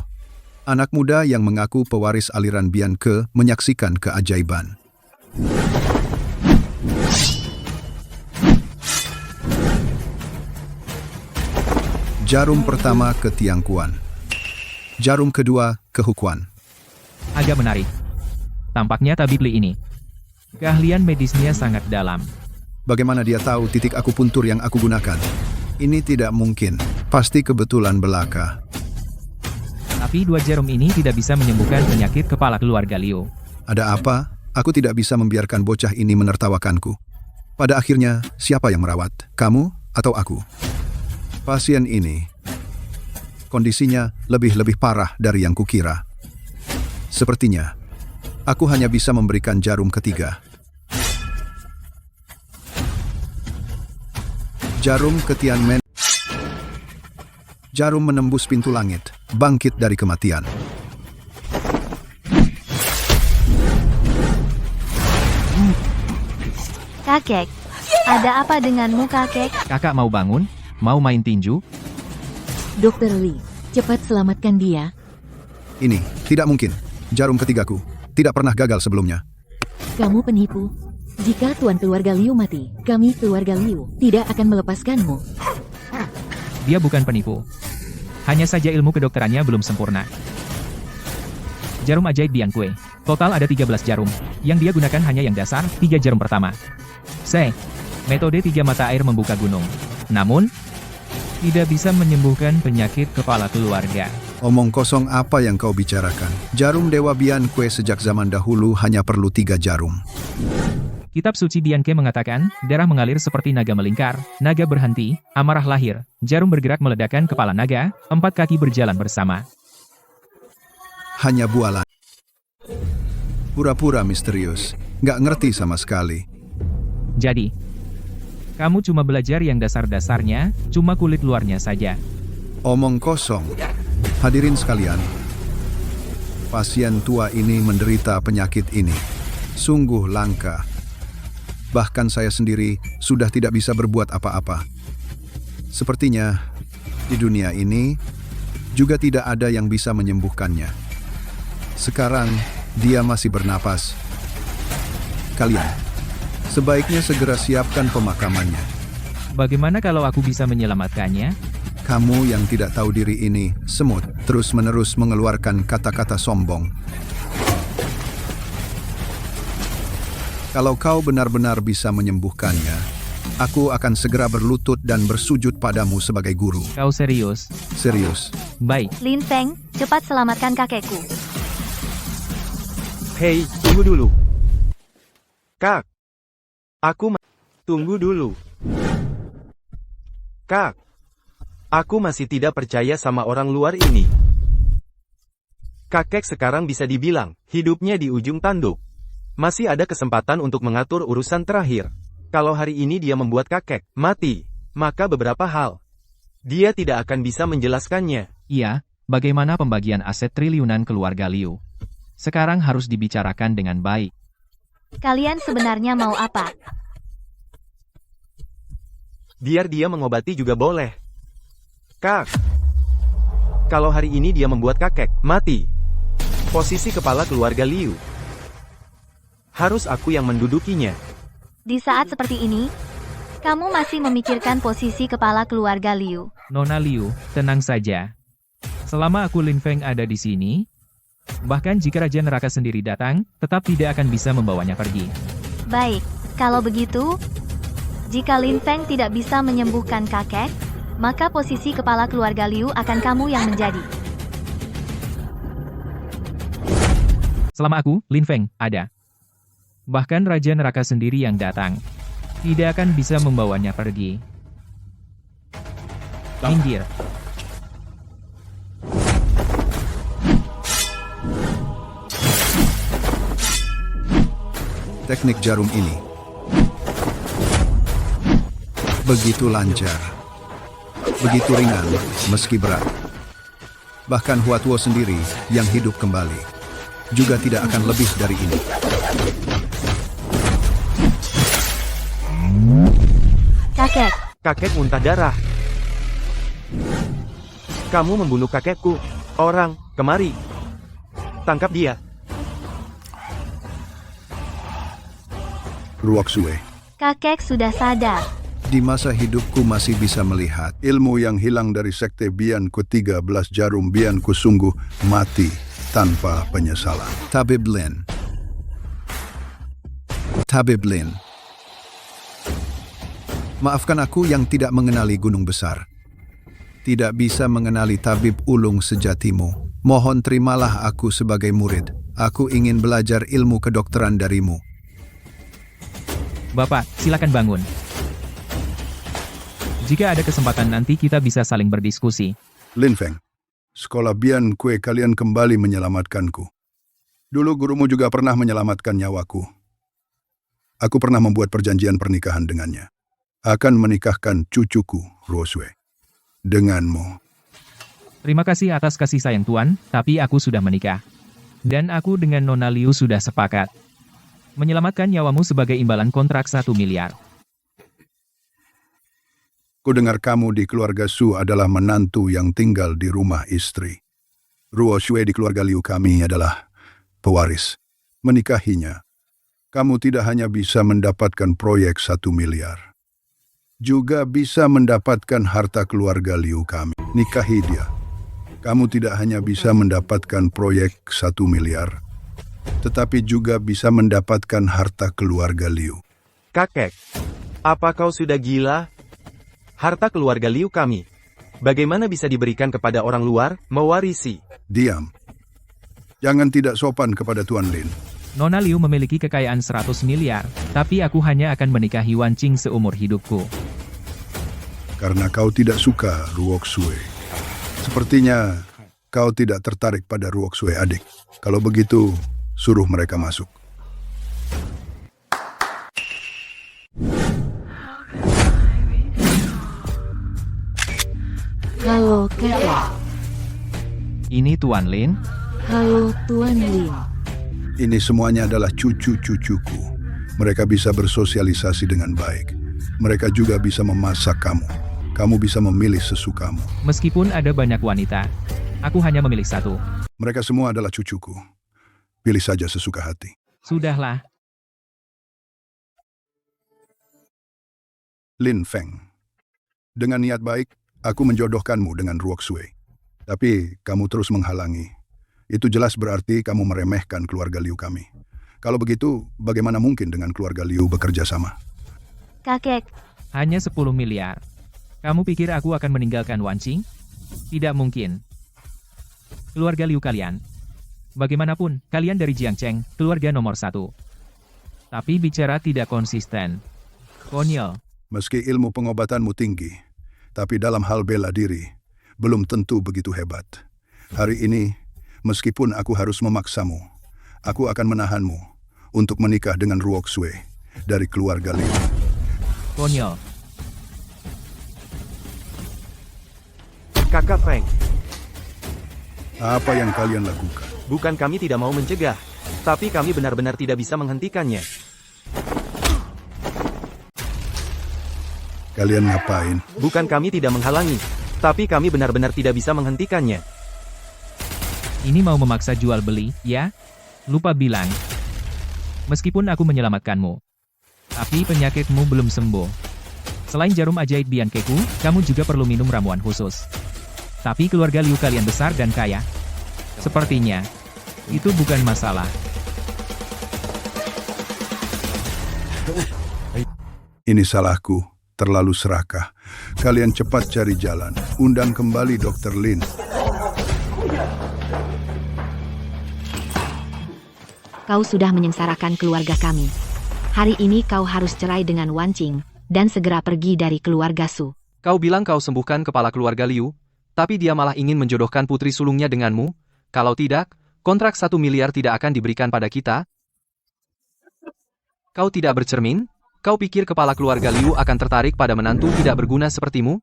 anak muda yang mengaku pewaris aliran Bian Ke, menyaksikan keajaiban. Jarum pertama ke Tiangkuan. Jarum kedua ke Hukuan. Agak menarik. Tampaknya tabib Li ini keahlian medisnya sangat dalam. Bagaimana dia tahu titik akupuntur yang aku gunakan? Ini tidak mungkin. Pasti kebetulan belaka. Tapi 2 jarum ini tidak bisa menyembuhkan penyakit kepala keluarga Liu. Ada apa? Aku tidak bisa membiarkan bocah ini menertawakanku. Pada akhirnya, siapa yang merawat? Kamu atau aku? Pasien ini, kondisinya lebih parah dari yang kukira. Sepertinya, aku hanya bisa memberikan jarum ketiga. Jarum ke Tianmen. Jarum menembus pintu langit, bangkit dari kematian. Kakek, ada apa denganmu kakek? Kakak mau bangun? Mau main tinju? Dr. Li, cepat selamatkan dia. Ini, tidak mungkin. Jarum ketigaku. Tidak pernah gagal sebelumnya. Kamu penipu. Jika tuan keluarga Liu mati, kami keluarga Liu tidak akan melepaskanmu. Dia bukan penipu. Hanya saja ilmu kedokterannya belum sempurna. Jarum ajaib Bian Kue. Total ada 13 jarum. Yang dia gunakan hanya yang dasar, 3 jarum pertama. Metode 3 mata air membuka gunung. Namun, tidak bisa menyembuhkan penyakit kepala keluarga. Omong kosong apa yang kau bicarakan? Jarum Dewa Bian Kue sejak zaman dahulu hanya perlu 3 jarum. Kitab suci Bian Ke mengatakan, darah mengalir seperti naga melingkar, naga berhenti, amarah lahir, jarum bergerak meledakkan kepala naga, 4 kaki berjalan bersama. Hanya bualan. Pura-pura misterius. Nggak ngerti sama sekali. Jadi, kamu cuma belajar yang dasar-dasarnya, cuma kulit luarnya saja. Omong kosong. Hadirin sekalian, pasien tua ini menderita penyakit ini. Sungguh langka. Bahkan saya sendiri sudah tidak bisa berbuat apa-apa. Sepertinya di dunia ini juga tidak ada yang bisa menyembuhkannya. Sekarang dia masih bernapas. Kalian sebaiknya segera siapkan pemakamannya. Bagaimana kalau aku bisa menyelamatkannya? Kamu yang tidak tahu diri ini, semut, terus-menerus mengeluarkan kata-kata sombong. Kalau kau benar-benar bisa menyembuhkannya, aku akan segera berlutut dan bersujud padamu sebagai guru. Kau serius? Serius. Baik. Lin Feng, cepat selamatkan kakekku. Hei, tunggu dulu. Kak. Tunggu dulu. Kak. Aku masih tidak percaya sama orang luar ini. Kakek sekarang bisa dibilang, hidupnya di ujung tanduk. Masih ada kesempatan untuk mengatur urusan terakhir. Kalau hari ini dia membuat kakek mati, maka beberapa hal dia tidak akan bisa menjelaskannya. Iya, bagaimana pembagian aset triliunan keluarga Liu? Sekarang harus dibicarakan dengan baik. Kalian sebenarnya mau apa? Biar dia mengobati juga boleh. Kak, kalau hari ini dia membuat kakek mati, posisi kepala keluarga Liu harus aku yang mendudukinya. Di saat seperti ini, kamu masih memikirkan posisi kepala keluarga Liu. Nona Liu, tenang saja. Selama aku Lin Feng ada di sini, bahkan jika Raja Neraka sendiri datang, tetap tidak akan bisa membawanya pergi. Baik, kalau begitu, jika Lin Feng tidak bisa menyembuhkan kakek, maka posisi kepala keluarga Liu akan kamu yang menjadi. Selama aku, Lin Feng, ada. Bahkan Raja Neraka sendiri yang datang, tidak akan bisa membawanya pergi. Minggir. Teknik jarum ini Begitu lancar. Begitu ringan, meski berat. Bahkan Huatuo sendiri yang hidup kembali juga tidak akan lebih dari ini. Kakek, Kakek muntah darah. Kamu membunuh kakekku. Orang, kemari. Tangkap dia. Ruoxue. kakek sudah sadar. Di masa hidupku masih bisa melihat ilmu yang hilang dari sekte Bianku 13 jarum Bianku sungguh mati tanpa penyesalan. Tabib Lin. Tabib Lin. Maafkan aku yang tidak mengenali gunung besar. Tidak bisa mengenali tabib ulung sejatimu. Mohon terimalah aku sebagai murid. Aku ingin belajar ilmu kedokteran darimu. Bapak, silakan bangun. Jika ada kesempatan nanti kita bisa saling berdiskusi. Lin Feng, sekolah Bian Kue kalian kembali menyelamatkanku. Dulu gurumu juga pernah menyelamatkan nyawaku. Aku pernah membuat perjanjian pernikahan dengannya. Akan menikahkan cucuku, Rosue, denganmu. Terima kasih atas kasih sayang Tuan, tapi aku sudah menikah. Dan aku dengan Nona Liu sudah sepakat. Menyelamatkan nyawamu sebagai imbalan kontrak 1 miliar. Ku dengar kamu di keluarga Su adalah menantu yang tinggal di rumah istri. Ruo Shue di keluarga Liu kami adalah pewaris. Menikahinya, kamu tidak hanya bisa mendapatkan proyek 1 miliar. Juga bisa mendapatkan harta keluarga Liu kami. Nikahi dia. Kamu tidak hanya bisa mendapatkan proyek 1 miliar, tetapi juga bisa mendapatkan harta keluarga Liu. Kakek, apa kau sudah gila? Harta keluarga Liu kami. Bagaimana bisa diberikan kepada orang luar, mewarisi? Diam. Jangan tidak sopan kepada Tuan Lin. Nona Liu memiliki kekayaan 100 miliar, tapi aku hanya akan menikahi Wan Qing seumur hidupku. Karena kau tidak suka Ruoxue. Sepertinya kau tidak tertarik pada Ruoxue adik. Kalau begitu, suruh mereka masuk. Halo kakak. Ini Tuan Lin. Halo Tuan Lin. Ini semuanya adalah cucu-cucuku. Mereka bisa bersosialisasi dengan baik. Mereka juga bisa memasak kamu. Kamu bisa memilih sesukamu. Meskipun ada banyak wanita, aku hanya memilih satu. Mereka semua adalah cucuku. Pilih saja sesuka hati. Sudahlah. Lin Feng. Dengan niat baik, aku menjodohkanmu dengan Ruoxue. Tapi kamu terus menghalangi. Itu jelas berarti kamu meremehkan keluarga Liu kami. Kalau begitu, bagaimana mungkin dengan keluarga Liu bekerja sama? Kakek, Hanya 10 miliar. Kamu pikir aku akan meninggalkan Wan Qing? Tidak mungkin. Keluarga Liu kalian. Bagaimanapun, kalian dari Jiangcheng, keluarga nomor 1. Tapi bicara tidak konsisten. Konyol. Meski ilmu pengobatanmu tinggi, tapi dalam hal bela diri, belum tentu begitu hebat. Hari ini, meskipun aku harus memaksamu, aku akan menahanmu untuk menikah dengan Ruoxue dari keluarga Liu. Konyol. Kakak Feng, Apa yang kalian lakukan? bukan kami tidak mau mencegah, tapi kami benar-benar tidak bisa menghentikannya. Kalian ngapain? Bukan kami tidak menghalangi, tapi kami benar-benar tidak bisa menghentikannya. Ini mau memaksa jual beli, ya? Lupa bilang. Meskipun aku menyelamatkanmu, tapi penyakitmu belum sembuh. Selain jarum ajaib Biankeku, kamu juga perlu minum ramuan khusus. Tapi keluarga Liu kalian besar dan kaya. Sepertinya, itu bukan masalah. Ini salahku, terlalu serakah. Kalian cepat cari jalan. Undang kembali Dr. Lin. Kau sudah menyengsarakan keluarga kami. Hari ini kau harus cerai dengan Wan Qing, dan segera pergi dari keluarga Su. Kau bilang kau sembuhkan kepala keluarga Liu, tapi dia malah ingin menjodohkan putri sulungnya denganmu. Kalau tidak, kontrak 1 miliar tidak akan diberikan pada kita. Kau tidak bercermin? Kau pikir kepala keluarga Liu akan tertarik pada menantu tidak berguna sepertimu?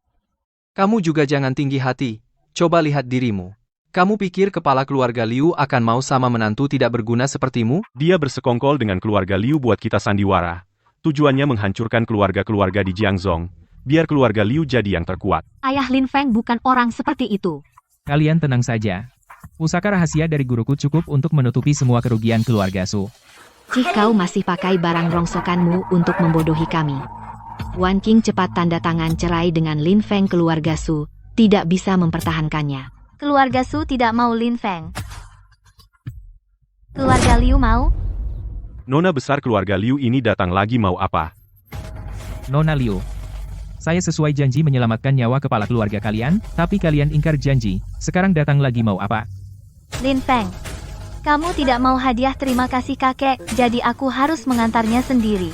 Kamu juga jangan tinggi hati. Coba lihat dirimu. Kamu pikir kepala keluarga Liu akan mau sama menantu tidak berguna sepertimu? Dia bersekongkol dengan keluarga Liu buat kita sandiwara. Tujuannya menghancurkan keluarga-keluarga di Jiangzhong, biar keluarga Liu jadi yang terkuat. Ayah Lin Feng bukan orang seperti itu. Kalian tenang saja. Pusaka rahasia dari guruku cukup untuk menutupi semua kerugian keluarga Su. Jika kau masih pakai barang rongsokanmu untuk membodohi kami. Wan Qing cepat tanda tangan cerai dengan Lin Feng. Keluarga Su tidak bisa mempertahankannya. Keluarga Su tidak mau Lin Feng. Keluarga Liu mau? Nona besar keluarga Liu ini datang lagi mau apa? Nona Liu, saya sesuai janji menyelamatkan nyawa kepala keluarga kalian, tapi kalian ingkar janji. Sekarang datang lagi mau apa? Lin Feng, kamu tidak mau hadiah terima kasih kakek, jadi aku harus mengantarnya sendiri.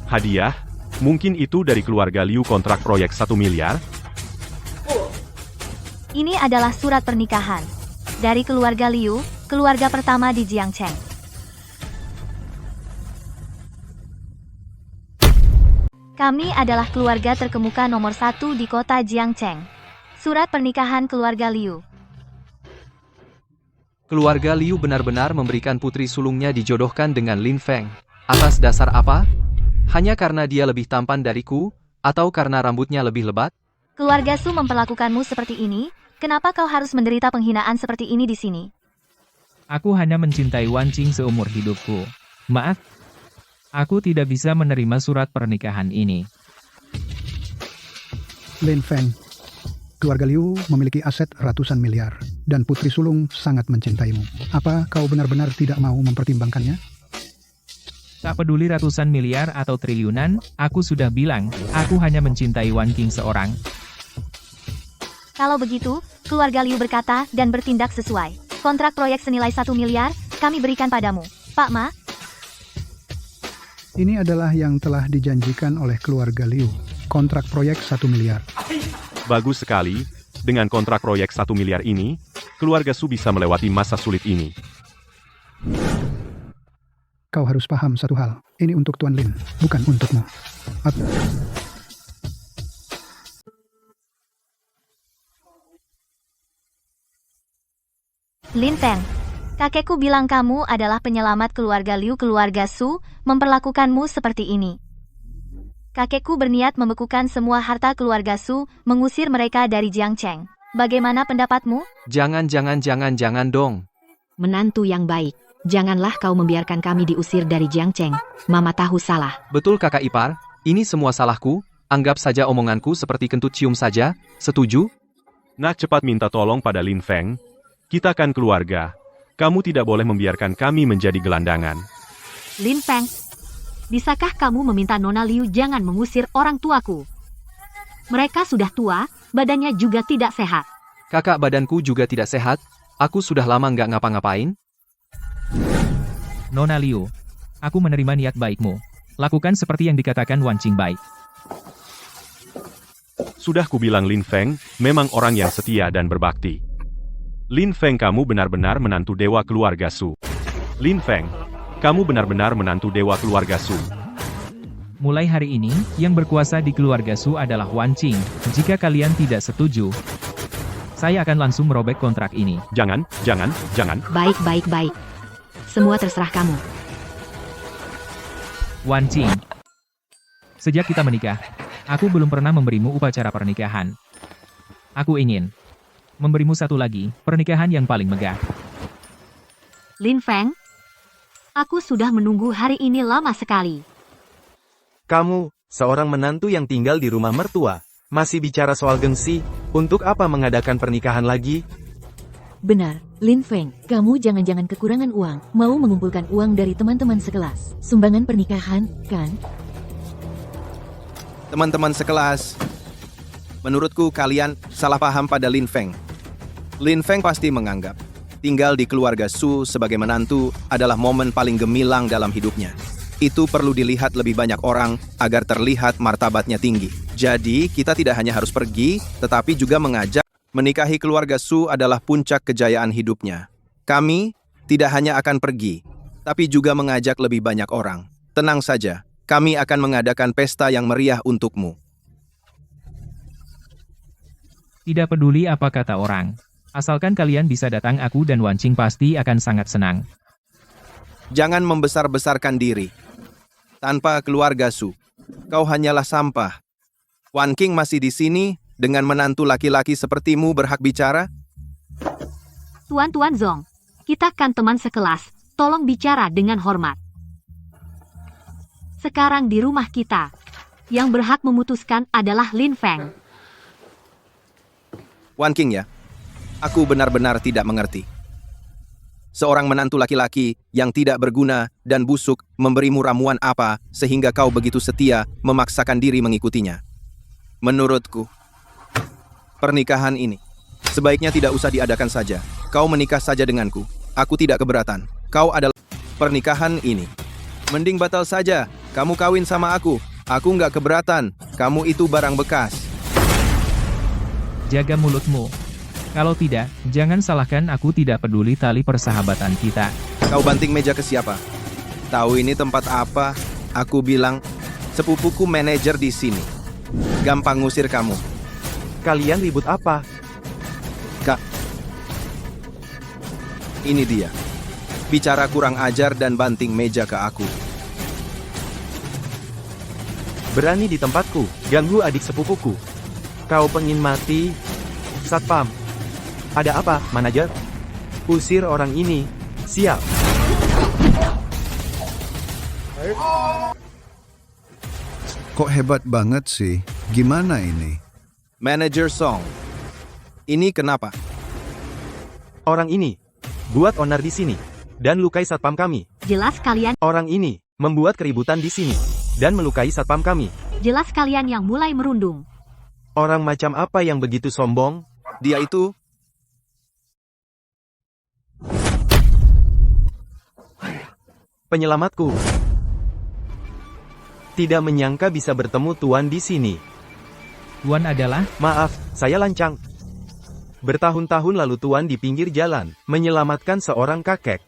Hadiah? Mungkin itu dari keluarga Liu kontrak proyek 1 miliar? Ini adalah surat pernikahan. Dari keluarga Liu, keluarga pertama di Jiangcheng. Kami adalah keluarga terkemuka nomor 1 di kota Jiangcheng. Surat pernikahan keluarga Liu. Keluarga Liu benar-benar memberikan putri sulungnya dijodohkan dengan Lin Feng. Atas dasar apa? Hanya karena dia lebih tampan dariku, atau karena rambutnya lebih lebat? Keluarga Su memperlakukanmu seperti ini, kenapa kau harus menderita penghinaan seperti ini di sini? Aku hanya mencintai Wan Qing seumur hidupku. Maaf, aku tidak bisa menerima surat pernikahan ini. Lin Feng, keluarga Liu memiliki aset ratusan miliar, dan putri sulung sangat mencintaimu. Apa kau benar-benar tidak mau mempertimbangkannya? Tak peduli ratusan miliar atau triliunan, aku sudah bilang, aku hanya mencintai Wan Qing seorang. Kalau begitu, keluarga Liu berkata dan bertindak sesuai. Kontrak proyek senilai 1 miliar, kami berikan padamu. Pak Ma, Ini adalah yang telah dijanjikan oleh keluarga Liu. Kontrak proyek 1 miliar. Bagus sekali. Dengan kontrak proyek 1 miliar ini, keluarga Su bisa melewati masa sulit ini. Kau harus paham satu hal. Ini untuk Tuan Lin, bukan untukmu. Lin Feng, kakekku bilang kamu adalah penyelamat keluarga Liu. Keluarga Su memperlakukanmu seperti ini. Kakekku berniat membekukan semua harta keluarga Su, mengusir mereka dari Jiangcheng. Bagaimana pendapatmu? Jangan dong. Menantu yang baik. Janganlah kau membiarkan kami diusir dari Jiangcheng. Mama tahu salah. Betul kakak ipar, ini semua salahku. Anggap saja omonganku seperti kentut cium saja. Setuju? Nak cepat minta tolong pada Lin Feng. Kita kan keluarga. Kamu tidak boleh membiarkan kami menjadi gelandangan. Lin Feng, bisakah kamu meminta Nona Liu jangan mengusir orang tuaku? Mereka sudah tua, badannya juga tidak sehat. Kakak badanku juga tidak sehat. Aku sudah lama nggak ngapa-ngapain. Nona Liu, aku menerima niat baikmu. Lakukan seperti yang dikatakan Wan Qing baik. Sudah kubilang Lin Feng, memang orang yang setia dan berbakti. Lin Feng, kamu benar-benar menantu dewa keluarga Su. Lin Feng, kamu benar-benar menantu dewa keluarga Su. Mulai hari ini, yang berkuasa di keluarga Su adalah Wan Qing. Jika kalian tidak setuju, saya akan langsung merobek kontrak ini. Jangan. Baik. Semua terserah kamu. Wan Qing, sejak kita menikah, aku belum pernah memberimu upacara pernikahan. Aku ingin memberimu satu lagi, pernikahan yang paling megah. Lin Feng, aku sudah menunggu hari ini lama sekali. Kamu, seorang menantu yang tinggal di rumah mertua, masih bicara soal gengsi, untuk apa mengadakan pernikahan lagi? Benar, Lin Feng, kamu jangan-jangan kekurangan uang, mau mengumpulkan uang dari teman-teman sekelas. Sumbangan pernikahan, kan? Teman-teman sekelas, menurutku kalian salah paham pada Lin Feng. Lin Feng pasti menganggap tinggal di keluarga Su sebagai menantu adalah momen paling gemilang dalam hidupnya. Itu perlu dilihat lebih banyak orang agar terlihat martabatnya tinggi. Jadi, kita tidak hanya harus pergi, tetapi juga mengajak. Menikahi keluarga Su adalah puncak kejayaan hidupnya. Kami tidak hanya akan pergi, tapi juga mengajak lebih banyak orang. Tenang saja, kami akan mengadakan pesta yang meriah untukmu. Tidak peduli apa kata orang. Asalkan kalian bisa datang, aku dan Wan Qing pasti akan sangat senang. Jangan membesar-besarkan diri. Tanpa keluarga Su, kau hanyalah sampah. Wan Qing masih di sini dengan menantu laki-laki sepertimu berhak bicara? Tuan Zong, kita kan teman sekelas, tolong bicara dengan hormat. Sekarang di rumah kita, yang berhak memutuskan adalah Lin Feng. Wan Qing ya, aku benar-benar tidak mengerti. Seorang menantu laki-laki yang tidak berguna dan busuk memberimu ramuan apa sehingga kau begitu setia memaksakan diri mengikutinya. Menurutku, pernikahan ini sebaiknya tidak usah diadakan saja. Kau menikah saja denganku. Aku tidak keberatan. Kau adalah pernikahan ini. Mending batal saja. Kamu kawin sama aku. Aku nggak keberatan. Kamu itu barang bekas. Jaga mulutmu. Kalau tidak, jangan salahkan aku, tidak peduli tali persahabatan kita. Kau banting meja ke siapa? Tahu ini tempat apa? Aku bilang, sepupuku manajer di sini. Gampang ngusir kamu. Kalian ribut apa? Kak, ini dia. Bicara kurang ajar dan banting meja ke aku. Berani di tempatku, ganggu adik sepupuku. Kau pengin mati? Satpam. Ada apa, manajer? Usir orang ini. Siap. Kok hebat banget sih? Gimana ini? Manager Song. Ini kenapa? Orang ini buat onar di sini dan lukai satpam kami. Jelas kalian, Orang ini membuat keributan di sini dan melukai satpam kami. jelas kalian yang mulai merundung. Orang macam apa yang begitu sombong? Dia itu Penyelamatku. Tidak menyangka bisa bertemu Tuan di sini. Tuan adalah... Maaf, saya lancang. Bertahun-tahun lalu Tuan di pinggir jalan, menyelamatkan seorang kakek.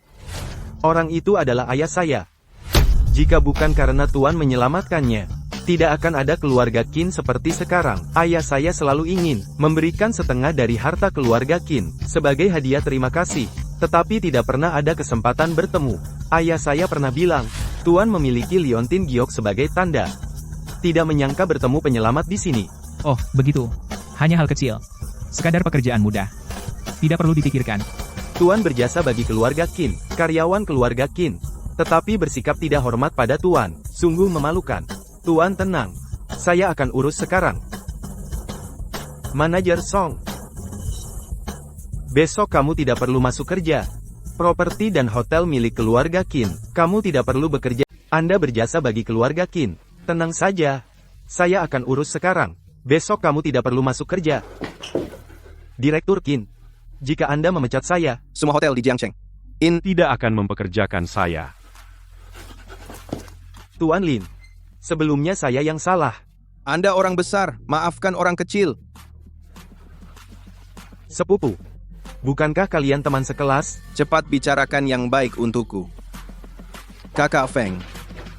Orang itu adalah ayah saya. Jika bukan karena Tuan menyelamatkannya, tidak akan ada keluarga Qin seperti sekarang. Ayah saya selalu ingin memberikan setengah dari harta keluarga Qin sebagai hadiah terima kasih, tetapi tidak pernah ada kesempatan bertemu. Ayah saya pernah bilang, Tuan memiliki liontin giok sebagai tanda. Tidak menyangka bertemu penyelamat di sini. Oh, begitu. Hanya hal kecil. Sekadar pekerjaan mudah. Tidak perlu dipikirkan. Tuan berjasa bagi keluarga Qin, karyawan keluarga Qin, tetapi bersikap tidak hormat pada Tuan. Sungguh memalukan. Tuan tenang. Saya akan urus sekarang. Manajer Song. Besok kamu tidak perlu masuk kerja. Properti dan hotel milik keluarga Qin. Kamu tidak perlu bekerja. Anda berjasa bagi keluarga Qin. Tenang saja. Saya akan urus sekarang. Besok kamu tidak perlu masuk kerja. Direktur Qin. Jika Anda memecat saya, semua hotel di Jiangcheng. Tidak akan mempekerjakan saya. Tuan Lin. Sebelumnya saya yang salah. Anda orang besar, maafkan orang kecil. Sepupu. Bukankah kalian teman sekelas? Cepat bicarakan yang baik untukku. Kakak Feng.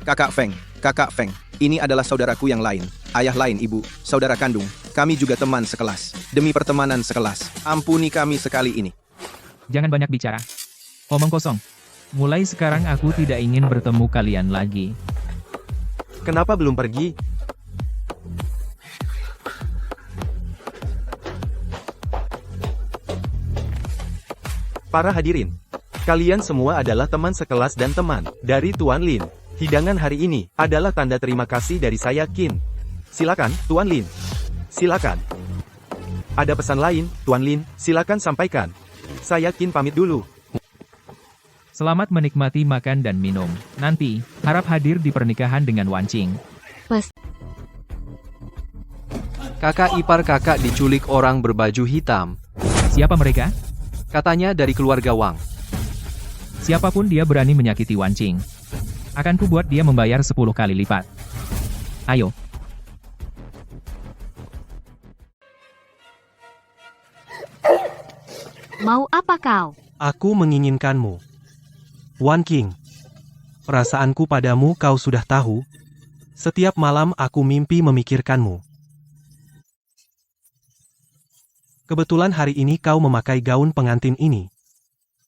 Kakak Feng. Kakak Feng. Ini adalah saudaraku yang lain. Ayah lain ibu, saudara kandung. Kami juga teman sekelas. Demi pertemanan sekelas, ampuni kami sekali ini. Jangan banyak bicara. Omong kosong. Mulai sekarang aku tidak ingin bertemu kalian lagi. Kenapa belum pergi? Para hadirin, kalian semua adalah teman sekelas dan teman dari Tuan Lin. Hidangan hari ini adalah tanda terima kasih dari saya Qin. Silakan, Tuan Lin. Silakan. Ada pesan lain, Tuan Lin, silakan sampaikan. Saya Qin pamit dulu. Selamat menikmati makan dan minum. Nanti, harap hadir di pernikahan dengan Wan Qing. Kakak ipar kakak diculik orang berbaju hitam. Siapa mereka? Katanya dari keluarga Wang. Siapapun dia berani menyakiti Wan Qing, akan ku buat dia membayar 10 kali lipat. Ayo. Mau apa kau? Aku menginginkanmu. Wan Qing. Perasaanku padamu kau sudah tahu. Setiap malam aku mimpi memikirkanmu. Kebetulan hari ini kau memakai gaun pengantin ini.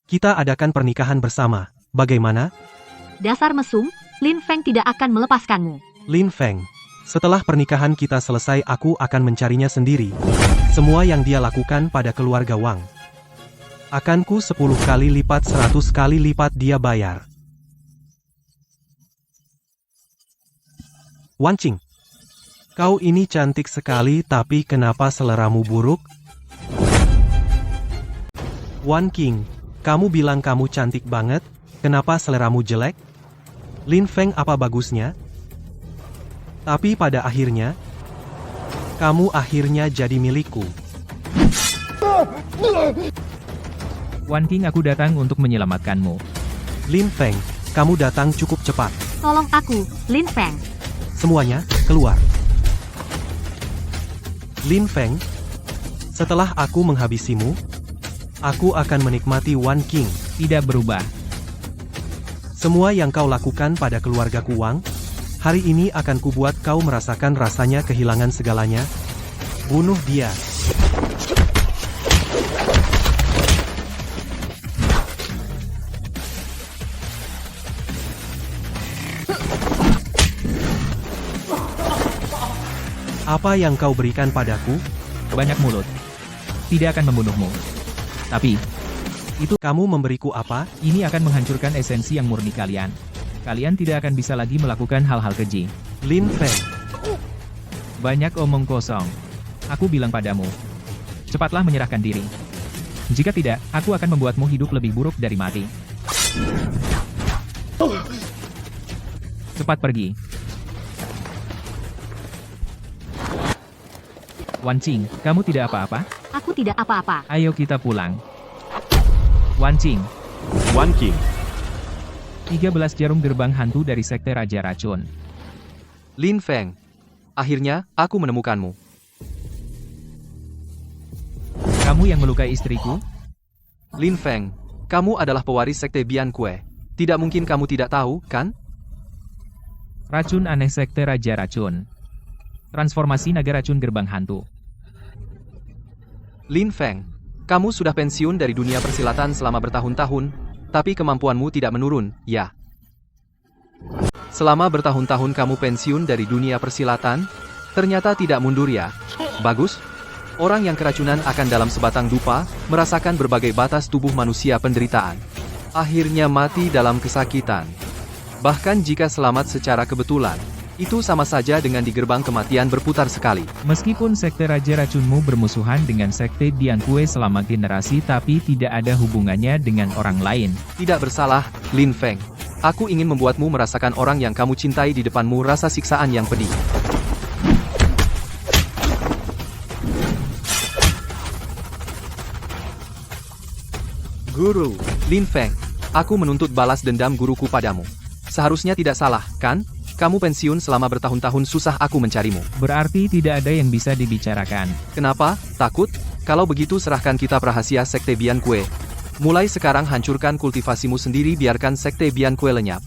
Kita adakan pernikahan bersama. Bagaimana? Dasar mesum, Lin Feng tidak akan melepaskanmu. Lin Feng, setelah pernikahan kita selesai aku akan mencarinya sendiri. Semua yang dia lakukan pada keluarga Wang. Akanku 10 kali lipat 100 kali lipat dia bayar. Wan Qing, kau ini cantik sekali tapi kenapa seleramu buruk? Wan Qing, kamu bilang kamu cantik banget, kenapa seleramu jelek? Lin Feng apa bagusnya? Tapi pada akhirnya, kamu akhirnya jadi milikku. Wan Qing, aku datang untuk menyelamatkanmu. Lin Feng, kamu datang cukup cepat. Tolong aku, Lin Feng. Semuanya, keluar. Lin Feng, setelah aku menghabisimu, aku akan menikmati Wan Qing. Tidak berubah. Semua yang kau lakukan pada keluargaku Wang, hari ini akan kubuat kau merasakan rasanya kehilangan segalanya. Bunuh dia. Apa yang kau berikan padaku? Banyak mulut. Tidak akan membunuhmu. Tapi, Itu kamu memberiku apa? ini akan menghancurkan esensi yang murni kalian. Kalian tidak akan bisa lagi melakukan hal-hal keji. Lin Feng, Banyak omong kosong. Aku bilang padamu. Cepatlah menyerahkan diri. Jika tidak, aku akan membuatmu hidup lebih buruk dari mati. Cepat pergi. Wan Qing, kamu tidak apa-apa? Aku tidak apa-apa. Ayo kita pulang. Wan Qing, Wan Qing, 13 jarum gerbang hantu dari Sekte Raja Racun. Lin Feng, akhirnya aku menemukanmu. Kamu yang melukai istriku? Lin Feng, kamu adalah pewaris Sekte Bian Kue. Tidak mungkin kamu tidak tahu, kan? Racun aneh Sekte Raja Racun. Transformasi naga racun gerbang hantu. Lin Feng, kamu sudah pensiun dari dunia persilatan selama bertahun-tahun, tapi kemampuanmu tidak menurun, ya? Selama bertahun-tahun kamu pensiun dari dunia persilatan, ternyata tidak mundur ya? Bagus. Orang yang keracunan akan dalam sebatang dupa, merasakan berbagai batas tubuh manusia penderitaan. Akhirnya mati dalam kesakitan. Bahkan jika selamat secara kebetulan, itu sama saja dengan di gerbang kematian berputar sekali. Meskipun Sekte Raja Racunmu bermusuhan dengan Sekte Bian Kue selama generasi tapi tidak ada hubungannya dengan orang lain. Tidak bersalah, Lin Feng. Aku ingin membuatmu merasakan orang yang kamu cintai di depanmu rasa siksaan yang pedih. Guru, Lin Feng, aku menuntut balas dendam guruku padamu. Seharusnya tidak salah, kan? Kamu pensiun selama bertahun-tahun susah aku mencarimu. Berarti tidak ada yang bisa dibicarakan. Kenapa? Takut? Kalau begitu serahkan kitab rahasia Sekte Bian Kue. Mulai sekarang hancurkan kultivasimu sendiri biarkan Sekte Bian Kue lenyap.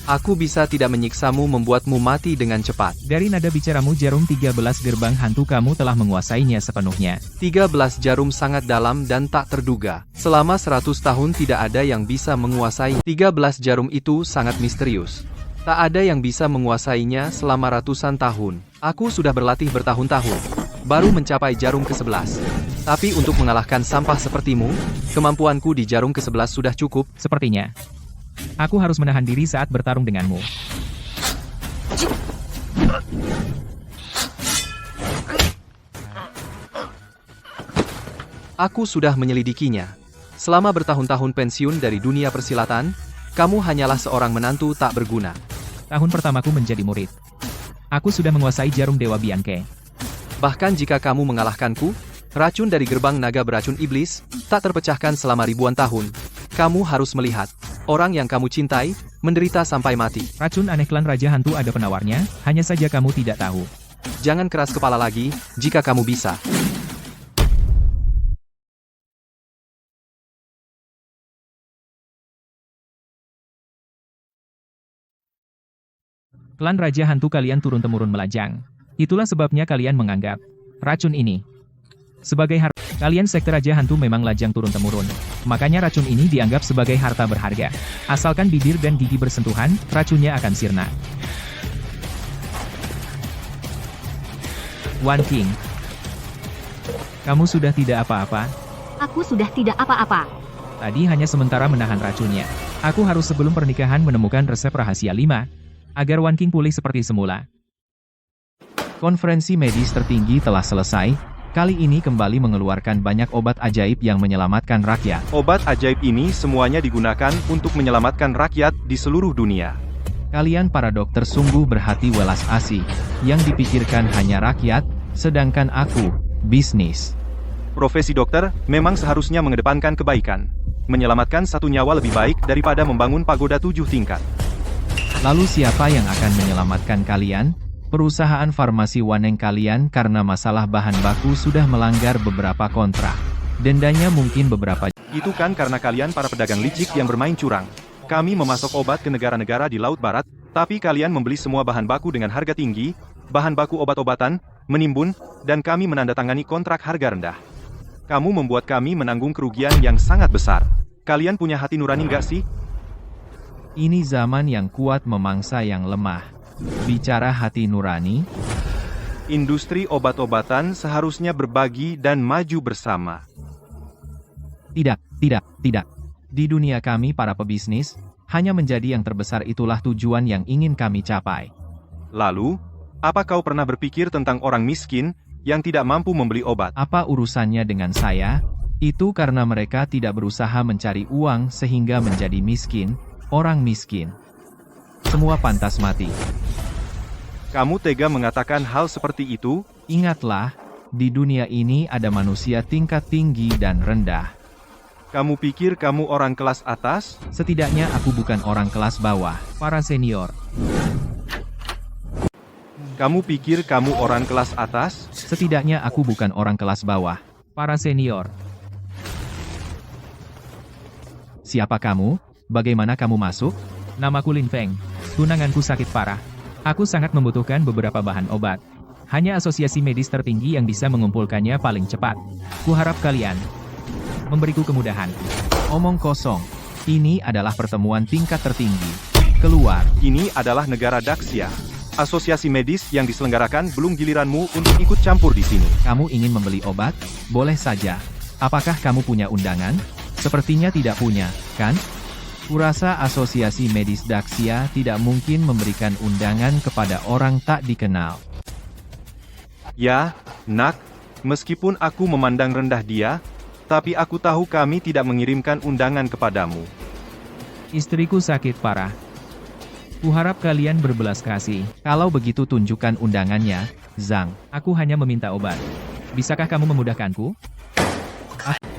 Aku bisa tidak menyiksamu membuatmu mati dengan cepat. Dari nada bicaramu jarum 13 gerbang hantu kamu telah menguasainya sepenuhnya. 13 jarum sangat dalam dan tak terduga. Selama 100 tahun tidak ada yang bisa menguasai 13 jarum itu sangat misterius. Tak ada yang bisa menguasainya selama ratusan tahun. Aku sudah berlatih bertahun-tahun, baru mencapai jarum ke-11. Tapi untuk mengalahkan sampah sepertimu, kemampuanku di jarum ke-11 sudah cukup. Sepertinya, aku harus menahan diri saat bertarung denganmu. Aku sudah menyelidikinya. Selama bertahun-tahun pensiun dari dunia persilatan, kamu hanyalah seorang menantu tak berguna. Tahun pertamaku menjadi murid. Aku sudah menguasai jarum Dewa Bianke. Bahkan jika kamu mengalahkanku, racun dari gerbang naga beracun iblis tak terpecahkan selama ribuan tahun. Kamu harus melihat, orang yang kamu cintai, menderita sampai mati. Racun aneh klan Raja Hantu ada penawarnya, hanya saja kamu tidak tahu. Jangan keras kepala lagi, jika kamu bisa. Klan Raja Hantu kalian turun-temurun melajang. Itulah sebabnya kalian menganggap racun ini sebagai harta. Kalian sekte Raja Hantu memang lajang turun-temurun. Makanya racun ini dianggap sebagai harta berharga. Asalkan bibir dan gigi bersentuhan, racunnya akan sirna. Wan King, kamu sudah tidak apa-apa. Aku sudah tidak apa-apa. Tadi hanya sementara menahan racunnya. Aku harus sebelum pernikahan menemukan resep rahasia 5, agar Wan King pulih seperti semula. Konferensi medis tertinggi telah selesai. Kali ini kembali mengeluarkan banyak obat ajaib yang menyelamatkan rakyat. Obat ajaib ini semuanya digunakan untuk menyelamatkan rakyat di seluruh dunia. Kalian para dokter sungguh berhati welas asih. Yang dipikirkan hanya rakyat, sedangkan aku, bisnis. Profesi dokter memang seharusnya mengedepankan kebaikan. Menyelamatkan satu nyawa lebih baik daripada membangun pagoda 7 tingkat. Lalu siapa yang akan menyelamatkan kalian? Perusahaan farmasi Waneng kalian karena masalah bahan baku sudah melanggar beberapa kontrak. Dendanya mungkin beberapa. Itu kan karena kalian para pedagang licik yang bermain curang. Kami memasok obat ke negara-negara di Laut Barat, tapi kalian membeli semua bahan baku dengan harga tinggi, bahan baku obat-obatan, menimbun, dan kami menandatangani kontrak harga rendah. Kamu membuat kami menanggung kerugian yang sangat besar. Kalian punya hati nurani nggak sih? Ini zaman yang kuat memangsa yang lemah. Bicara hati nurani, Industri obat-obatan seharusnya berbagi dan maju bersama. tidak. Di dunia kami para pebisnis, hanya menjadi yang terbesar itulah tujuan yang ingin kami capai. Lalu, apa kau pernah berpikir tentang orang miskin yang tidak mampu membeli obat? Apa urusannya dengan saya? Itu karena mereka tidak berusaha mencari uang sehingga menjadi miskin, orang miskin. Semua pantas mati. Kamu tega mengatakan hal seperti itu? Ingatlah, di dunia ini ada manusia tingkat tinggi dan rendah. Kamu pikir kamu orang kelas atas? Setidaknya aku bukan orang kelas bawah, para senior. Kamu pikir kamu orang kelas atas? Setidaknya aku bukan orang kelas bawah, para senior. Siapa kamu? Bagaimana kamu masuk? Namaku Lin Feng. Tunanganku sakit parah. Aku sangat membutuhkan beberapa bahan obat. Hanya asosiasi medis tertinggi yang bisa mengumpulkannya paling cepat. Kuharap kalian memberiku kemudahan. Omong kosong. Ini adalah pertemuan tingkat tertinggi. Keluar. Ini adalah negara Daxia. Asosiasi medis yang diselenggarakan belum giliranmu untuk ikut campur di sini. Kamu ingin membeli obat? Boleh saja. Apakah kamu punya undangan? Sepertinya tidak punya, kan? Kurasa asosiasi medis Daxia tidak mungkin memberikan undangan kepada orang tak dikenal. Ya, nak, meskipun aku memandang rendah dia, tapi aku tahu kami tidak mengirimkan undangan kepadamu. Istriku sakit parah. Kuharap kalian berbelas kasih. Kalau begitu tunjukkan undangannya, Zhang. Aku hanya meminta obat. Bisakah kamu memudahkanku?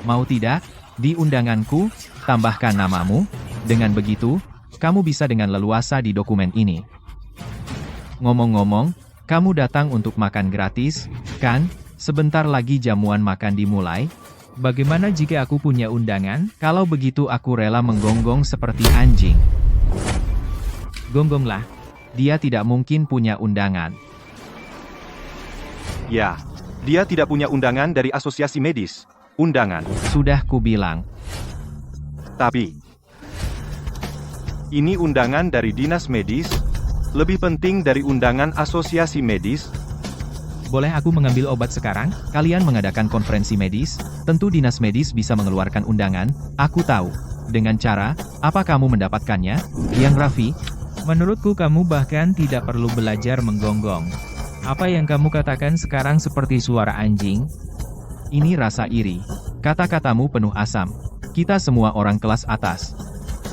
Mau tidak? Di undanganku, tambahkan namamu. Dengan begitu, kamu bisa dengan leluasa di dokumen ini. Ngomong-ngomong, kamu datang untuk makan gratis, kan? Sebentar lagi jamuan makan dimulai. Bagaimana jika aku punya undangan? Kalau begitu aku rela menggonggong seperti anjing. Gonggonglah. Dia tidak mungkin punya undangan. Ya, dia tidak punya undangan dari asosiasi medis. Undangan. Sudah kubilang. Tapi, ini undangan dari dinas medis, lebih penting dari undangan asosiasi medis. Boleh aku mengambil obat sekarang? Kalian mengadakan konferensi medis, tentu dinas medis bisa mengeluarkan undangan, aku tahu. Dengan cara, apa kamu mendapatkannya? Yang Raffi? Menurutku kamu bahkan tidak perlu belajar menggonggong. Apa yang kamu katakan sekarang seperti suara anjing? Ini rasa iri. Kata-katamu penuh asam. Kita semua orang kelas atas.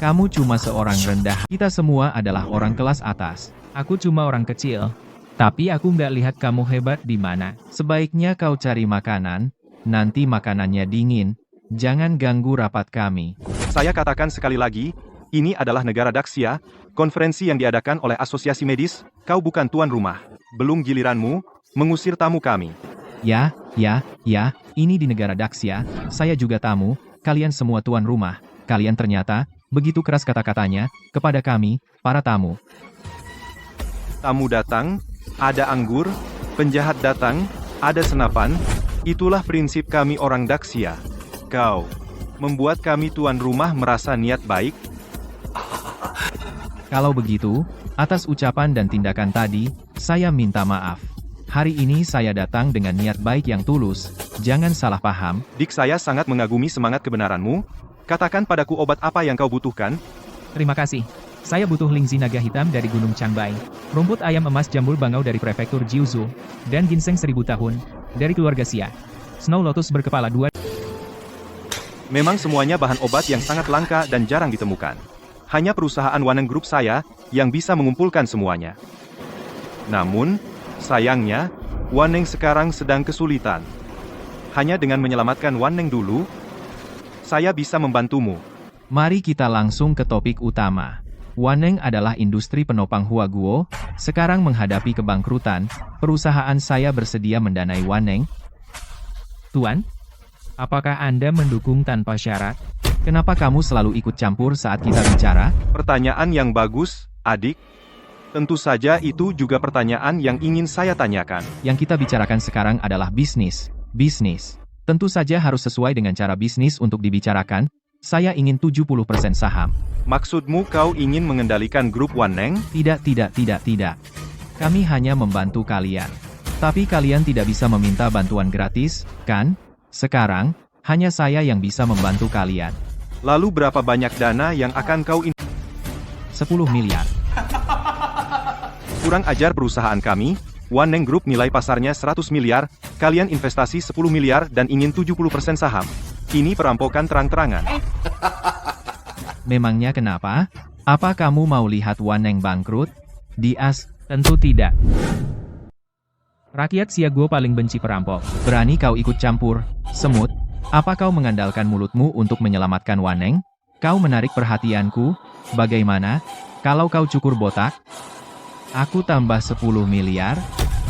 Kamu cuma seorang rendah. Kita semua adalah orang kelas atas. Aku cuma orang kecil. Tapi aku nggak lihat kamu hebat di mana. Sebaiknya kau cari makanan, nanti makanannya dingin. Jangan ganggu rapat kami. Saya katakan sekali lagi, ini adalah negara Daxia, konferensi yang diadakan oleh asosiasi medis, kau bukan tuan rumah. Belum giliranmu, mengusir tamu kami. Ya, ini di negara Daxia, saya juga tamu, kalian semua tuan rumah. Kalian ternyata, begitu keras kata-katanya, kepada kami, para tamu. Tamu datang, ada anggur, penjahat datang, ada senapan, itulah prinsip kami orang Daxia. Kau membuat kami tuan rumah merasa niat baik. Kalau begitu, atas ucapan dan tindakan tadi, saya minta maaf. Hari ini saya datang dengan niat baik yang tulus, jangan salah paham. Dik, saya sangat mengagumi semangat kebenaranmu. Katakan padaku obat apa yang kau butuhkan. Terima kasih. Saya butuh lingzi naga hitam dari Gunung Changbai, rumput ayam emas jambul bangau dari prefektur Jiuzhou, dan ginseng 1000 tahun, dari keluarga Xia. Snow lotus berkepala 2. Memang semuanya bahan obat yang sangat langka dan jarang ditemukan. Hanya perusahaan Waneng Group saya yang bisa mengumpulkan semuanya. Namun, sayangnya, Waneng sekarang sedang kesulitan. Hanya dengan menyelamatkan Waneng dulu, saya bisa membantumu. Mari kita langsung ke topik utama. Waneng adalah industri penopang Huaguo, sekarang menghadapi kebangkrutan, perusahaan saya bersedia mendanai Waneng. Tuan, apakah Anda mendukung tanpa syarat? Kenapa kamu selalu ikut campur saat kita bicara? Pertanyaan yang bagus, adik. Tentu saja itu juga pertanyaan yang ingin saya tanyakan. Yang kita bicarakan sekarang adalah bisnis. Bisnis. Tentu saja harus sesuai dengan cara bisnis untuk dibicarakan. Saya ingin 70% saham. Maksudmu kau ingin mengendalikan grup Waneng? Tidak. Kami hanya membantu kalian. Tapi kalian tidak bisa meminta bantuan gratis, kan? Sekarang, hanya saya yang bisa membantu kalian. Lalu berapa banyak dana yang akan kau 10 miliar. Kurang ajar perusahaan kami, Waneng Group nilai pasarnya 100 miliar, kalian investasi 10 miliar dan ingin 70% saham. Ini perampokan terang-terangan. Memangnya kenapa? Apa kamu mau lihat Waneng bangkrut? Dias, tentu tidak. Rakyat Siaguo paling benci perampok. Berani kau ikut campur, semut? Apa kau mengandalkan mulutmu untuk menyelamatkan Waneng? Kau menarik perhatianku. Bagaimana kalau kau cukur botak? Aku tambah 10 miliar.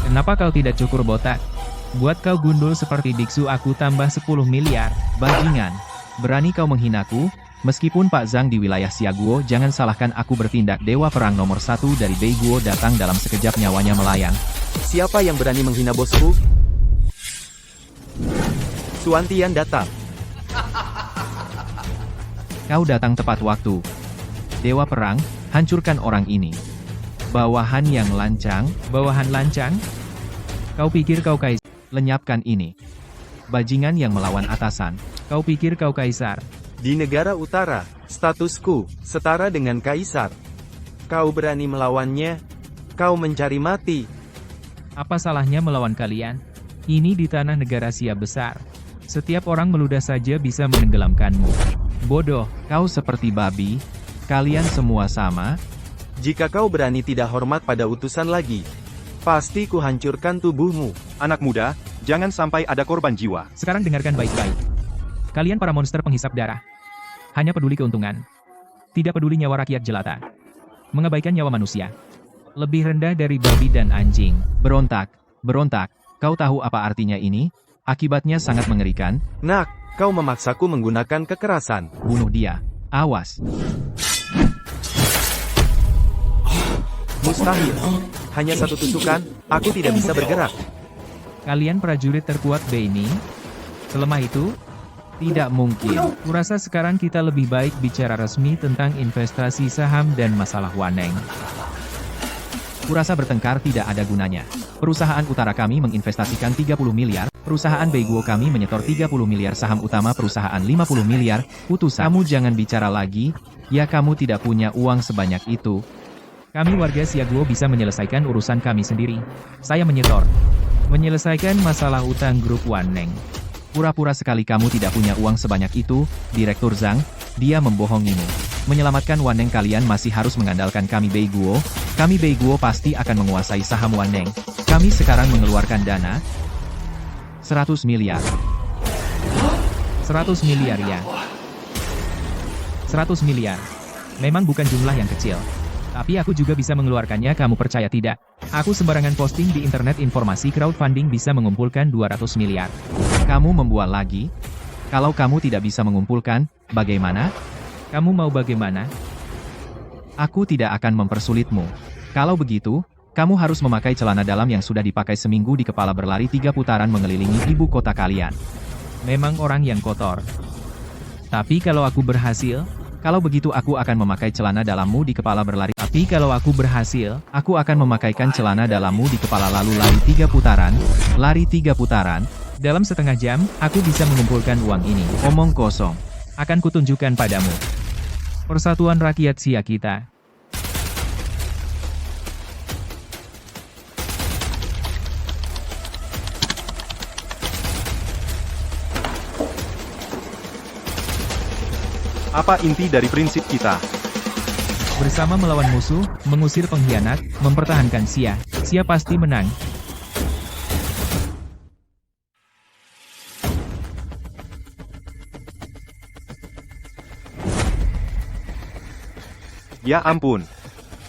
Kenapa kau tidak cukur botak? Buat kau gundul seperti biksu aku tambah 10 miliar. Bajingan. Berani kau menghinaku? Meskipun Pak Zhang di wilayah Siaguo, jangan salahkan aku bertindak. Dewa perang nomor 1 dari Beiguo datang dalam sekejap, nyawanya melayang. Siapa yang berani menghina bosku? Suantian datang. Kau datang tepat waktu. Dewa perang, hancurkan orang ini. Bawahan yang lancang, bawahan lancang? Kau pikir kau kaisar? Lenyapkan ini. Bajingan yang melawan atasan. Kau pikir kau kaisar? Di negara utara, statusku setara dengan kaisar. Kau berani melawannya? Kau mencari mati. Apa salahnya melawan kalian? Ini di tanah negara Xia besar. Setiap orang meludah saja bisa menenggelamkanmu. Bodoh, kau seperti babi. Kalian semua sama. Jika kau berani tidak hormat pada utusan lagi, pasti ku hancurkan tubuhmu. Anak muda, jangan sampai ada korban jiwa. Sekarang dengarkan baik-baik. Kalian para monster penghisap darah. Hanya peduli keuntungan. Tidak peduli nyawa rakyat jelata. Mengabaikan nyawa manusia. Lebih rendah dari babi dan anjing. Berontak. Berontak. Kau tahu apa artinya ini? Akibatnya sangat mengerikan. Nak, kau memaksaku menggunakan kekerasan. Bunuh dia. Awas. Mustahil. Hanya satu tusukan, aku tidak bisa bergerak. Kalian prajurit terkuat Beini? Selemah itu? Tidak mungkin. Kurasa sekarang kita lebih baik bicara resmi tentang investasi saham dan masalah Waneng. Kurasa bertengkar tidak ada gunanya. Perusahaan utara kami menginvestasikan 30 miliar, perusahaan Beiguo kami menyetor 30 miliar, saham utama perusahaan 50 miliar, putusan. Kamu jangan bicara lagi, ya kamu tidak punya uang sebanyak itu. Kami warga Siaguo bisa menyelesaikan urusan kami sendiri. Saya menyetor. Menyelesaikan masalah utang grup Waneng. Pura-pura sekali kamu tidak punya uang sebanyak itu, Direktur Zhang, dia membohongimu. Menyelamatkan Waneng kalian masih harus mengandalkan kami Beiguo. Kami Beiguo pasti akan menguasai saham Waneng. Kami sekarang mengeluarkan dana 100 miliar. 100 miliar ya. 100 miliar. Memang bukan jumlah yang kecil. Tapi aku juga bisa mengeluarkannya, kamu percaya tidak? Aku sembarangan posting di internet informasi crowdfunding bisa mengumpulkan 200 miliar. Kamu membuat lagi? Kalau kamu tidak bisa mengumpulkan, bagaimana? Kamu mau bagaimana? Aku tidak akan mempersulitmu. Kalau begitu, Kamu harus memakai celana dalam yang sudah dipakai seminggu di kepala berlari 3 putaran mengelilingi ibu kota kalian. Memang orang yang kotor. Tapi kalau aku berhasil, kalau begitu aku akan memakai celana dalammu di kepala berlari. Tapi kalau aku berhasil, aku akan memakaikan celana dalammu di kepala lalu lari 3 putaran, lari 3 putaran. Dalam setengah jam, aku bisa mengumpulkan uang ini. Omong kosong. Akan kutunjukkan padamu. Persatuan Rakyat Sia kita. Apa inti dari prinsip kita? Bersama melawan musuh, mengusir pengkhianat, mempertahankan Sia. Sia pasti menang. Ya ampun.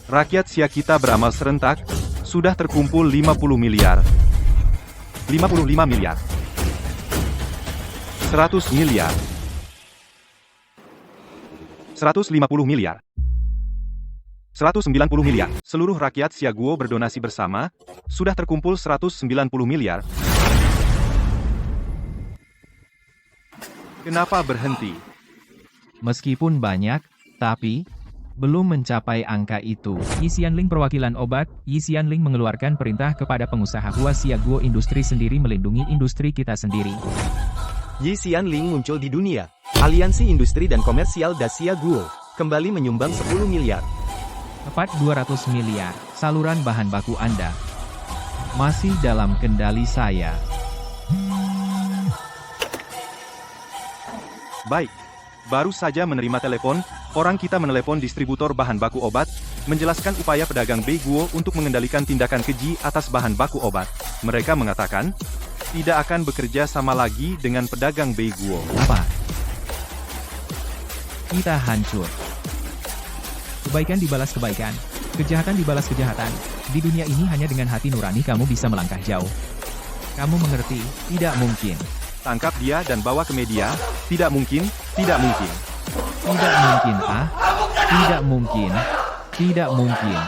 Rakyat Sia kita beramal serentak, sudah terkumpul 50 miliar. 55 miliar. 100 miliar. 150 miliar. 190 miliar. Seluruh rakyat Sia Guo berdonasi bersama, sudah terkumpul 190 miliar. Kenapa berhenti? Meskipun banyak, tapi belum mencapai angka itu. Yi Xianling perwakilan obat, Yi Xianling mengeluarkan perintah kepada pengusaha Hua Sia Guo Industri sendiri melindungi industri kita sendiri. Yi Xianling muncul di dunia. Aliansi Industri dan Komersial Dacia Guo kembali menyumbang 10 miliar. Tepat 200 miliar. Saluran bahan baku Anda masih dalam kendali saya. Baik. Baru saja menerima telepon, orang kita menelepon distributor bahan baku obat, menjelaskan upaya pedagang Bei Guo untuk mengendalikan tindakan keji atas bahan baku obat. Mereka mengatakan, tidak akan bekerja sama lagi dengan pedagang Bei Guo. Apa? Kita hancur. Kebaikan dibalas kebaikan. Kejahatan dibalas kejahatan. Di dunia ini hanya dengan hati nurani kamu bisa melangkah jauh. Kamu mengerti? Tidak mungkin. Tangkap dia dan bawa ke media. Tidak mungkin, tidak mungkin. Tidak mungkin, ah? Tidak mungkin. Tidak mungkin.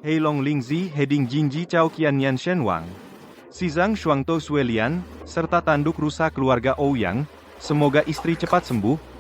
Heilong Lingzi, Heading Jingji Chao Qian Yan Shen Wang. Sizang Shuangtou Suelian, serta tanduk rusa keluarga Ouyang, semoga istri cepat sembuh,